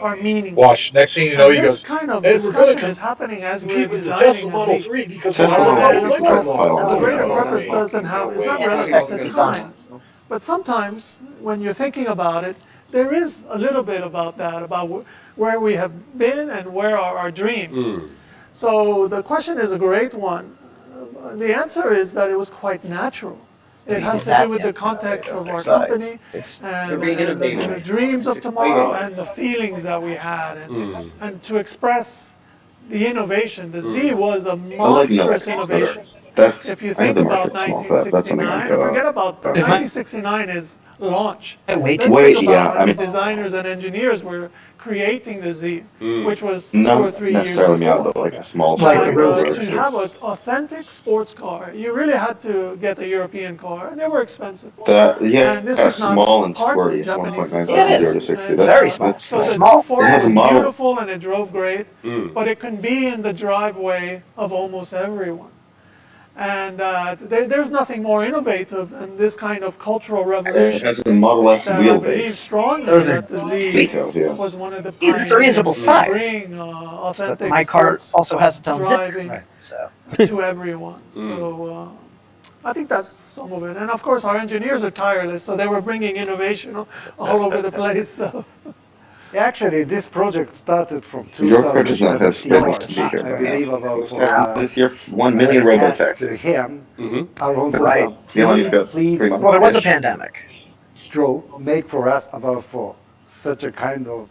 or meaning. Watch. Next thing you know, And he this goes, kind of "Hey, we're discussion gonna is happening as compete we're with the designing Tesla a Model Z. 3 because Tesla we're Model And of 3. course, Tesla the greater Model 3. purpose doesn't have, is not relevant at the time. But sometimes, when you're thinking about it, there is a little bit about that, about where we have been and where are our dreams. So the question is a great one. The answer is that it was quite natural. It has to do with the context of our company and the dreams of tomorrow and the feelings that we had, and to express the innovation. The Z was a monstrous innovation. That's, If you I know think the about market's small for that. That's something I'm 1969, forget about 1969 is launch. Let's Wait, think yeah, about I when mean- the designers and engineers were creating the Z, which was 2 or not 3 years necessarily me out, before. but like a small Like truck the or road whatever. To have an authentic sports car, you really had to get a European car, and they were expensive. Yeah, And this is not small and part of sporty, Japanese 1.9 society. Yeah, it is. 0 to 60. It's very small. That's So It's the small. 240 It has a is model. beautiful and it drove great, but it can be in the driveway of almost everyone. And there's nothing more innovative than this kind of cultural It revolution. has a Model S That I believe wheelbase. strongly Those are that the Z details, yes. was one of the It's a reasonable pioneers size. to bring But authentic my car sports also has its own zip driving code, so to everyone. So I think that's some of it. And of course, our engineers are tireless, so they were bringing innovation all over the place. So. Actually, this project started from Your car does not have 2017, space to be here I right believe now. about This year, 1 million I asked to robo-taxis. him, Alonso, Right. You only got please 3 months. well, there was a pandemic. make for us about for such a kind of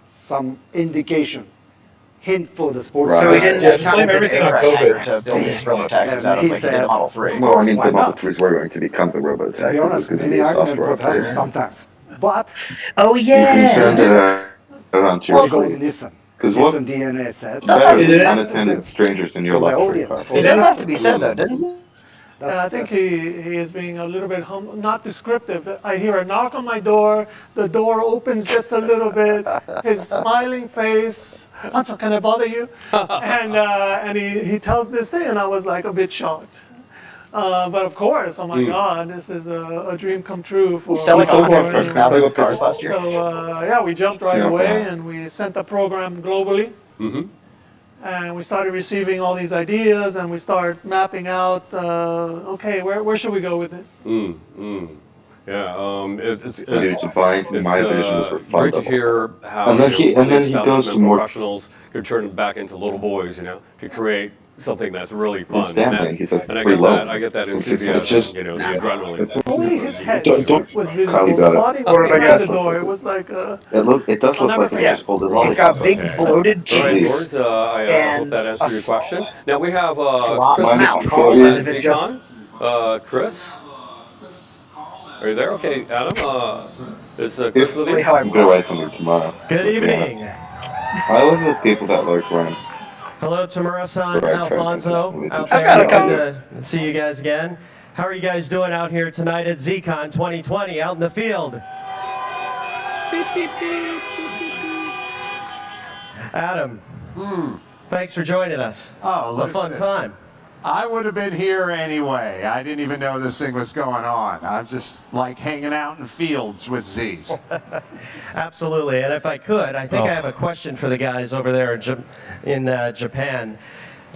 some indication, hint for the sports. Right. So he didn't Yeah, have just time blame everything on to COVID. build his robo-taxis out of like he did Model 3. Well, I mean, Why the Model not? 3s were going to become the To be robo-taxis. honest, It's going to many be a arguments software would happen update. sometimes. But Oh You can send yeah. it around to well, your goes fleet. Nissan. Because what Nissan DNA says. better It is. unattended strangers in your For the luxury audience, car? for It does have to be said though, doesn't it? And I think he is being a little bit not descriptive. I hear a knock on my door. The door opens just a little bit. His smiling face. Hanzo, can I bother you? And he tells this thing, and I was like a bit shocked. But of course, oh my God, this is a dream come true for. Selling 150,000 cars last year. So yeah, we jumped right away, and we sent the program globally. And we started receiving all these ideas, and we started mapping out, okay, where should we go with this? Yeah, it's my vision was great to hear how and then he goes to more professionals could turn them back into little boys, to create something that's really fun. Stamping. He's like and I pretty get low. that. I get that enthusiasm. It's just the adrenaline. Only his head Don't was visible. Kylie The got it. body was behind the door. It was like It does look like Yeah. just hold it It's got big bloated All right, cheeks. Gord, I hope that answers your question. Now we have Chris mouth. Carl As at if it just- Zcon. Chris, are you there? Okay, Adam, is Chris with you? I'm gonna write something tomorrow. Good evening. I love the people that like run. Hello, Tamura-san, Right, Alfonso, right. out I've there. got a Good couple. to see you guys again. How are you guys doing out here tonight at ZCon 2020 out in the field? Adam, thanks for joining us. Oh, What a fun listen. time. I would have been here anyway. I didn't even know this thing was going on. I'm just like hanging out in fields with Z's. Absolutely, and if I could, I think I have a question for the guys over there in Japan.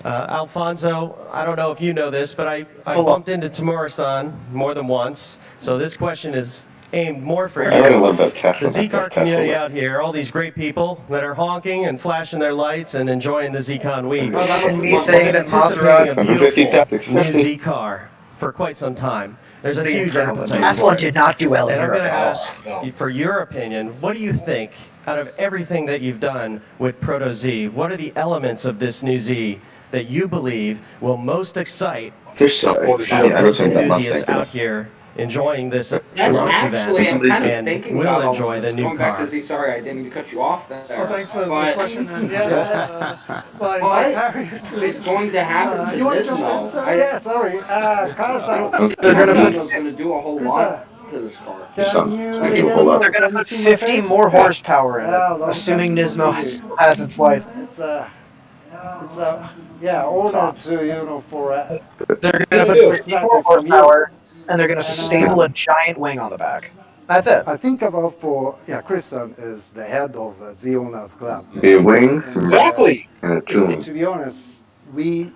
Alfonso, I don't know if you know this, but I bumped into Tamura-san more than once, so this question is aimed more for you. I don't know about The Tesla. Z-Car community out here, all these great people that are honking and flashing their lights and enjoying the Z-Con week. And me saying that Anticipating a beautiful 150,000. new Z-Car for quite some time. There's a huge appetite Last for one it. did not do well in And I'm Europe going to at all. ask for your opinion. What do you think, out of everything that you've done with Proto Z, what are the elements of this new Z that you believe will most excite Fish the enthusiasts Mustang. out here enjoying this That's launch actually, I'm event kind of and thinking will about enjoy the new going back car? to Z. Sorry, I didn't mean to cut you off there. Oh, thanks for the But- question. And yeah, by It's going to happen to you want to jump in, Nismo. sir? Yeah, sorry. Carl-san, Nismo's going to do a whole lot to this car. can you They're hear gonna me? They're going to Can you put see my 50 face? more horsepower in Yeah, it, long assuming time Nismo to see. has its life. Yeah, order to, for They're going to put 50 more horsepower, and they're going to staple a giant wing on the back. That's it. I think about Christian is the head of the Owners Club. Be wings Exactly. and a tune. To be honest, we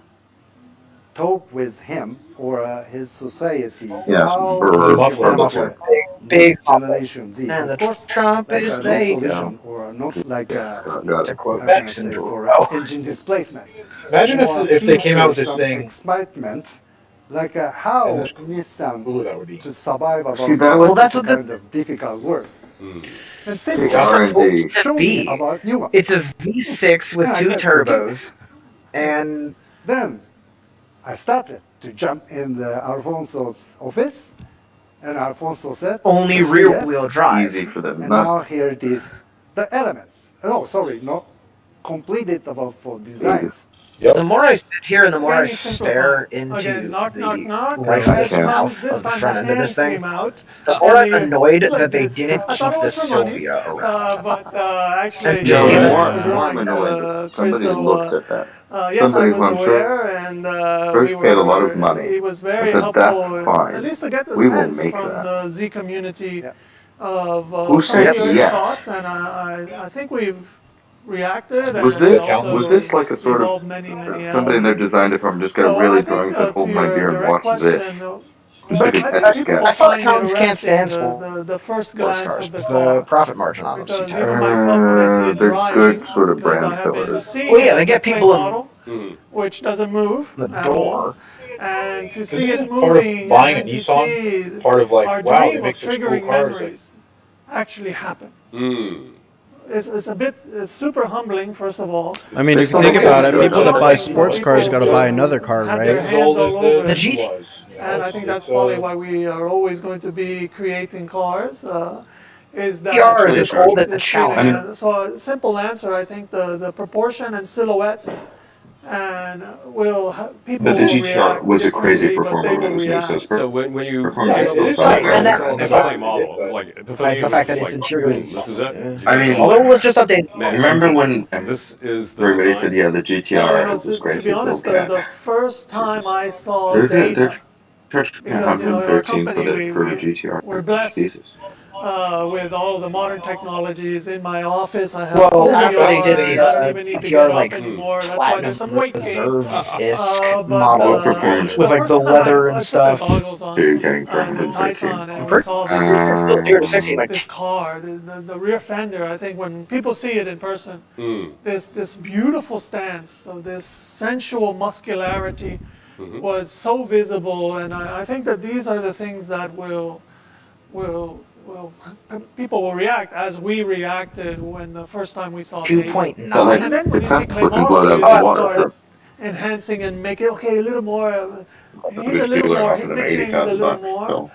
talk with him or his society. Yes, how for- we can for- benefit Big Generation Z. And Of the course, Trump like is a there you solution go. or not like Got To it. quote how can I Jackson say, Derulo. for engine displacement. Imagine More if they came out with this features, thing. some excitement, like how And Nissan Ooh, that would be. to survive about See, that was- Well, that's such what kind of difficult work. And Big second, R&D. show me about new one. It's a V6 with Yeah, I two said, turbos, and Then I started to jump in the Alfonso's office, and Alfonso said, only "Yes." rear-wheel drive. Easy for them. And Not now here it is, the elements. Oh, sorry, not completed about for designs. The more I sit here and the more I Very simple stare fun. into Again, knock, the knock, knock. right This Yeah. mouth this of the time front the end of this hand thing, came out. the more I'm and annoyed like that they this. didn't I thought keep it the was for money, Sylvia around. but actually, And just give us more the I'm drawings, annoyed. Somebody Chris, looked at that. yes, I Somebody was who I'm sure aware, and first we were, paid a lot of money He was very and said, helpful, "That's fine. at least to get the We will sense make from that." the Z community Yeah. of Who some of said the early yes? thoughts, and I think we've reacted. Was and this also was this like a sort involved of many somebody in their elements. design department just got So really I think, throwing said, to "Hold my your beer and direct watch this." question, Just like I a think test people sketch. will I thought find accountants can't interesting stand for the first sports glance cars of the because car. the profit margin on them is too Because even terrible. myself, when I see it They're driving, good sort of because I brand have been fillers. seeing Well, yeah, it they as a get plate people in model, which doesn't move the at all. door. And to see Isn't it part of moving buying a and to Nissan see part of like, our wow, they dream make of such cool triggering cars. memories actually happen. Mm. It's super humbling, first of all. I mean, if you think about it, people that buy sports cars got to buy another car, Have their right? hands all over The it. GT. And I think that's probably why we are always going to be creating cars. Is that PR is as old as the this challenge. feeling. So a simple answer, I think the proportion and silhouette and people But the will GTR react was a crazy differently, but they performer will when it was new, so react. it's So when you performance is it still is solid. like And that- it was like model, it was like the fact that its interior boom, is. this is it. I mean, although it was just updated. Man, remember when this is the everybody design. said, "Yeah, the GTR is this to crazy be little honest, cat"? the first time I saw They're data, charging because in our 113 for company the GTR. we're blessed Jesus. with all the modern technologies. In my office, I have Well, full after they did VR. the I don't even need to GTR get like up anymore. That's why platinum there's some weight gain. reserve-esque But model What performance with like first the time leather I and put the stuff. goggles on are you getting for and the 113? Tyson, and we saw this 0 to 60, like this car, the rear fender. I think when people see it in person, this beautiful stance, of this sensual muscularity, was so visible, and I think that these are the things that people will react as we reacted when the first time we saw Dave. 2.9. But like, And then when it's you see not flipping Claymore, blood out you of then the water start for enhancing and make it okay a little more. He's a these little people are more. His offering them nickname is a little $80,000 more.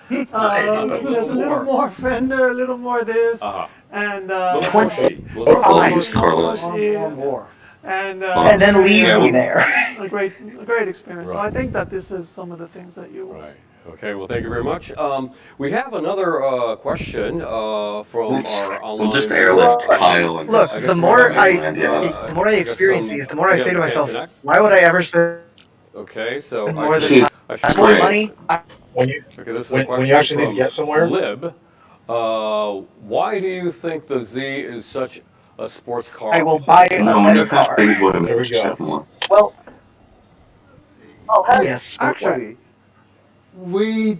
still. There's a little more Fender, a little more this, and Little pushy. little Carlos. pushy, More. and then leave Yeah. me there. a great experience. So I think that this is some of the things that you. Right. Okay. Well, thank you very much. We have another question from our online. We'll just airlift Kyle and Look, his the more I Disneyland, experience these, the more I say to myself, Connect. why would I ever spend Okay. So more than See, I should time great. money? When you Okay, this is a question when you actually need from to get somewhere, Lib. Why do you think the Z is such a sports car? I will buy a No, when better you pass car. Baby Boy, There we just go. have more. Well, yes, Actually, we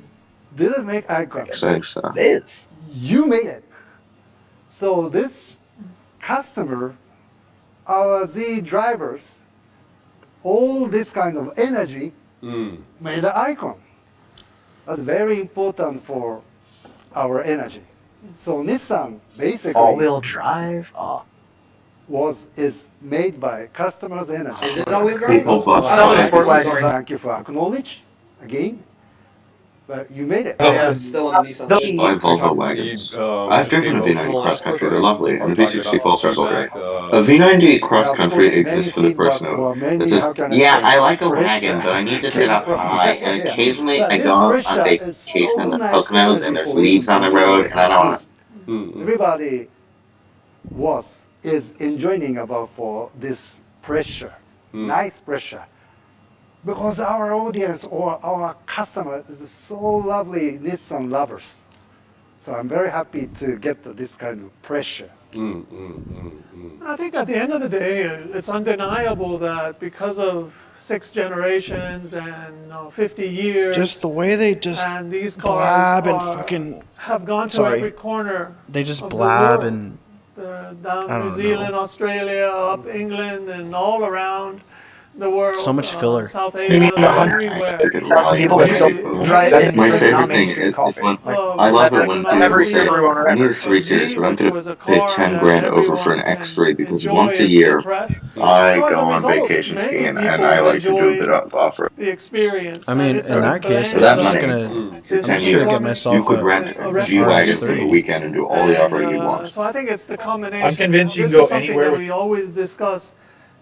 didn't make icon. Exciting stuff. it is. You made it. So this customer, our Z drivers, all this kind of energy made an icon. That's very important for our energy. So Nissan basically All-wheel drive. is made by customers' energy. Is it all-wheel drive? People bought Some of the signs. sport wagons. Thank you for acknowledge again. But you made it. I'm still on the Nissan. The- Buy Volvo wagons. I've just the driven a V90 emotional cross aspect, country. or They're lovely, are and we the talking V60 about full circle feedback, great. A V90 cross Of country course, exists for the many person feedback or that many, says, how can I "Yeah, say, I like a pressure wagon, but I need to sit came up from- high, and yeah. occasionally But I this go on pressure is vacation so in the nice Poconos, energy and there's for you leaves on the to road, live and I don't want to." Everybody is enjoying about for this pressure, nice pressure. Because our audience or our customers is so lovely Nissan lovers. So I'm very happy to get this kind of pressure. I think at the end of the day, it's undeniable that because of 6 generations and 50 years, Just the way they just and these cars blab and are- fucking. have gone to Sorry. every corner. They just of the blab world. and. Down I New don't Zealand, know. Australia, up England, and all around the world. So much filler. South You mean Asia, the everywhere. people that still drive That's in my with favorite not thing. mainstream Is coffee. when Like, I love that it when every people say, everyone "I need a ever. 3 Series, but I'm going to pay 10 grand over for an X3 because once a year I go on vacation skiing and I like to do a bit of off-road." The experience. I mean, and it's in a that case, For blend that I'm just money, gonna this get performance myself you could a rent a a rest G-Wagon for RX-3. the weekend and do all the off-road you want. So I think it's the combination. I'm convinced you this can go is something anywhere that with we always discuss,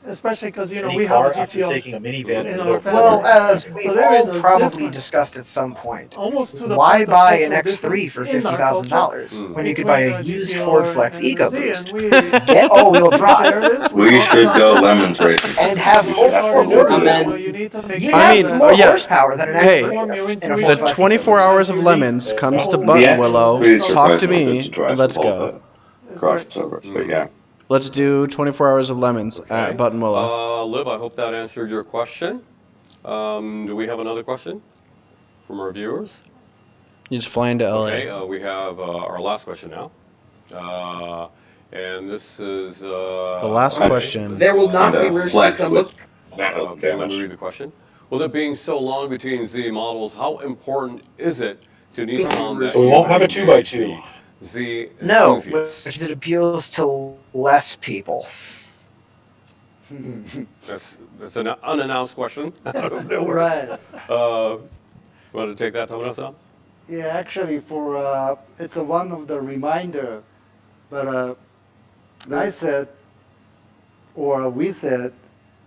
especially because any we have car a after GTO taking a minivan in to our go family. Well, as So we've there is all a probably difference. discussed at some point, Almost to the why point of buy an cultural X3 for difference in our culture $50,000 when you could buy a between used GTR Ford Flex and the Z, EcoBoost, and we get all-wheel share drive, this. We talk should about go this. lemons racing. and have We more started Ford doing Flex. it, so you need to make I sure have mean, more yeah. horsepower than an Hey, X3 Form your in a intuition. Ford The Flex 24 EcoBoost. hours of lemons comes to The Button X Willow. Please Talk to request me, to drive and let's with all go. the crossovers, but yeah. Let's do 24 hours of lemons at Button Willow. Lib, I hope that answered your question. Do we have another question from our viewers? You just fly into LA. Okay, we have our last question now. And this is... The last question. There will not be And room flex to with Okay, let me read the question. Well, there being so long between Z models, how important is it to Nissan that We won't have a you 2x2. Z No, enthusiasts? which it appeals to less people. That's an unannounced question. Out of nowhere. Right. Want to take that, Tomono-san? Yeah, actually, for it's one of the reminder, but I said, or we said,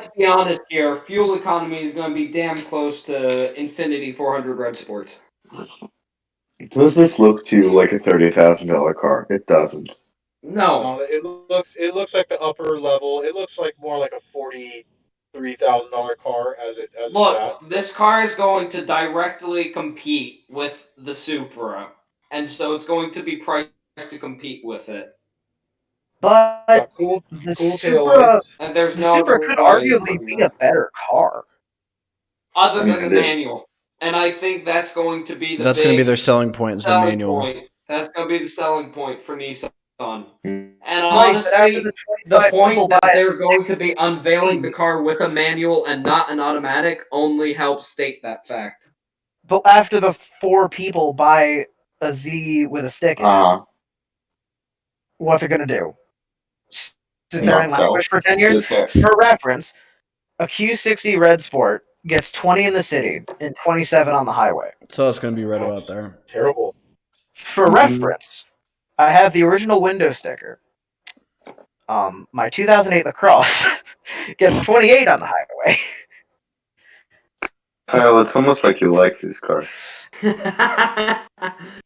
let's be honest here. Fuel economy is going to be damn close to Infinity 400 Red Sports. Does this look to you like a $30,000 car? It doesn't. No. It looks like the upper level. It looks like more like a $43,000 car as Look, that. this car is going to directly compete with the Supra, and so it's going to be priced to compete with it. But cool the taillights. Supra, And there's the no Supra other could way arguably to be a better car. other I mean, than the it is. manual. And I think that's going to be the That's going to be their selling point, is the selling manual. point. That's going to be the selling point for Nissan. And Right, honestly, the point that they're people going to be unveiling the car with a manual and not an automatic only helps state that fact. But after the 4 people buy a Z with a stick in it, what's it going to do? Sit there and languish for 10 years? For reference, a Q60 Red Sport gets 20 in the city and 27 on the highway. So it's going to be right about there. Terrible. For reference, I have the original window sticker. My 2008 LaCrosse gets 28 on the highway. Kyle, it's almost like you like these cars.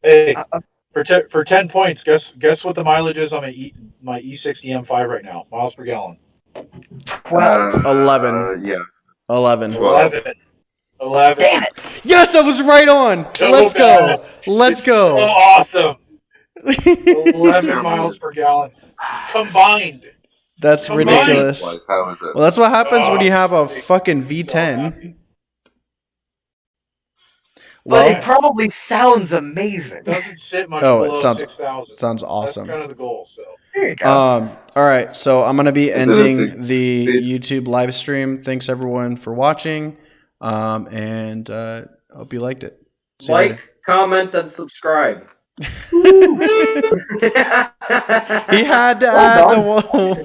Hey, for 10 points, guess what the mileage is on my E60 M5 right now? Miles per gallon. 11. Yeah. 11. 11. Damn it! Yes, I was right on. Let's go. Let's go. So awesome. 11 miles per gallon combined. That's ridiculous. How is it? Well, that's what happens when you have a fucking V10. But it probably sounds amazing. It doesn't sit much Oh, below it sounds 6,000. sounds awesome. That's kind of the goal. So there you go. All right, so I'm gonna be Is it a ending the YouTube live stream. Thanks everyone for watching, and hope you liked it. See you later. Like, comment, and subscribe. He had to add the one.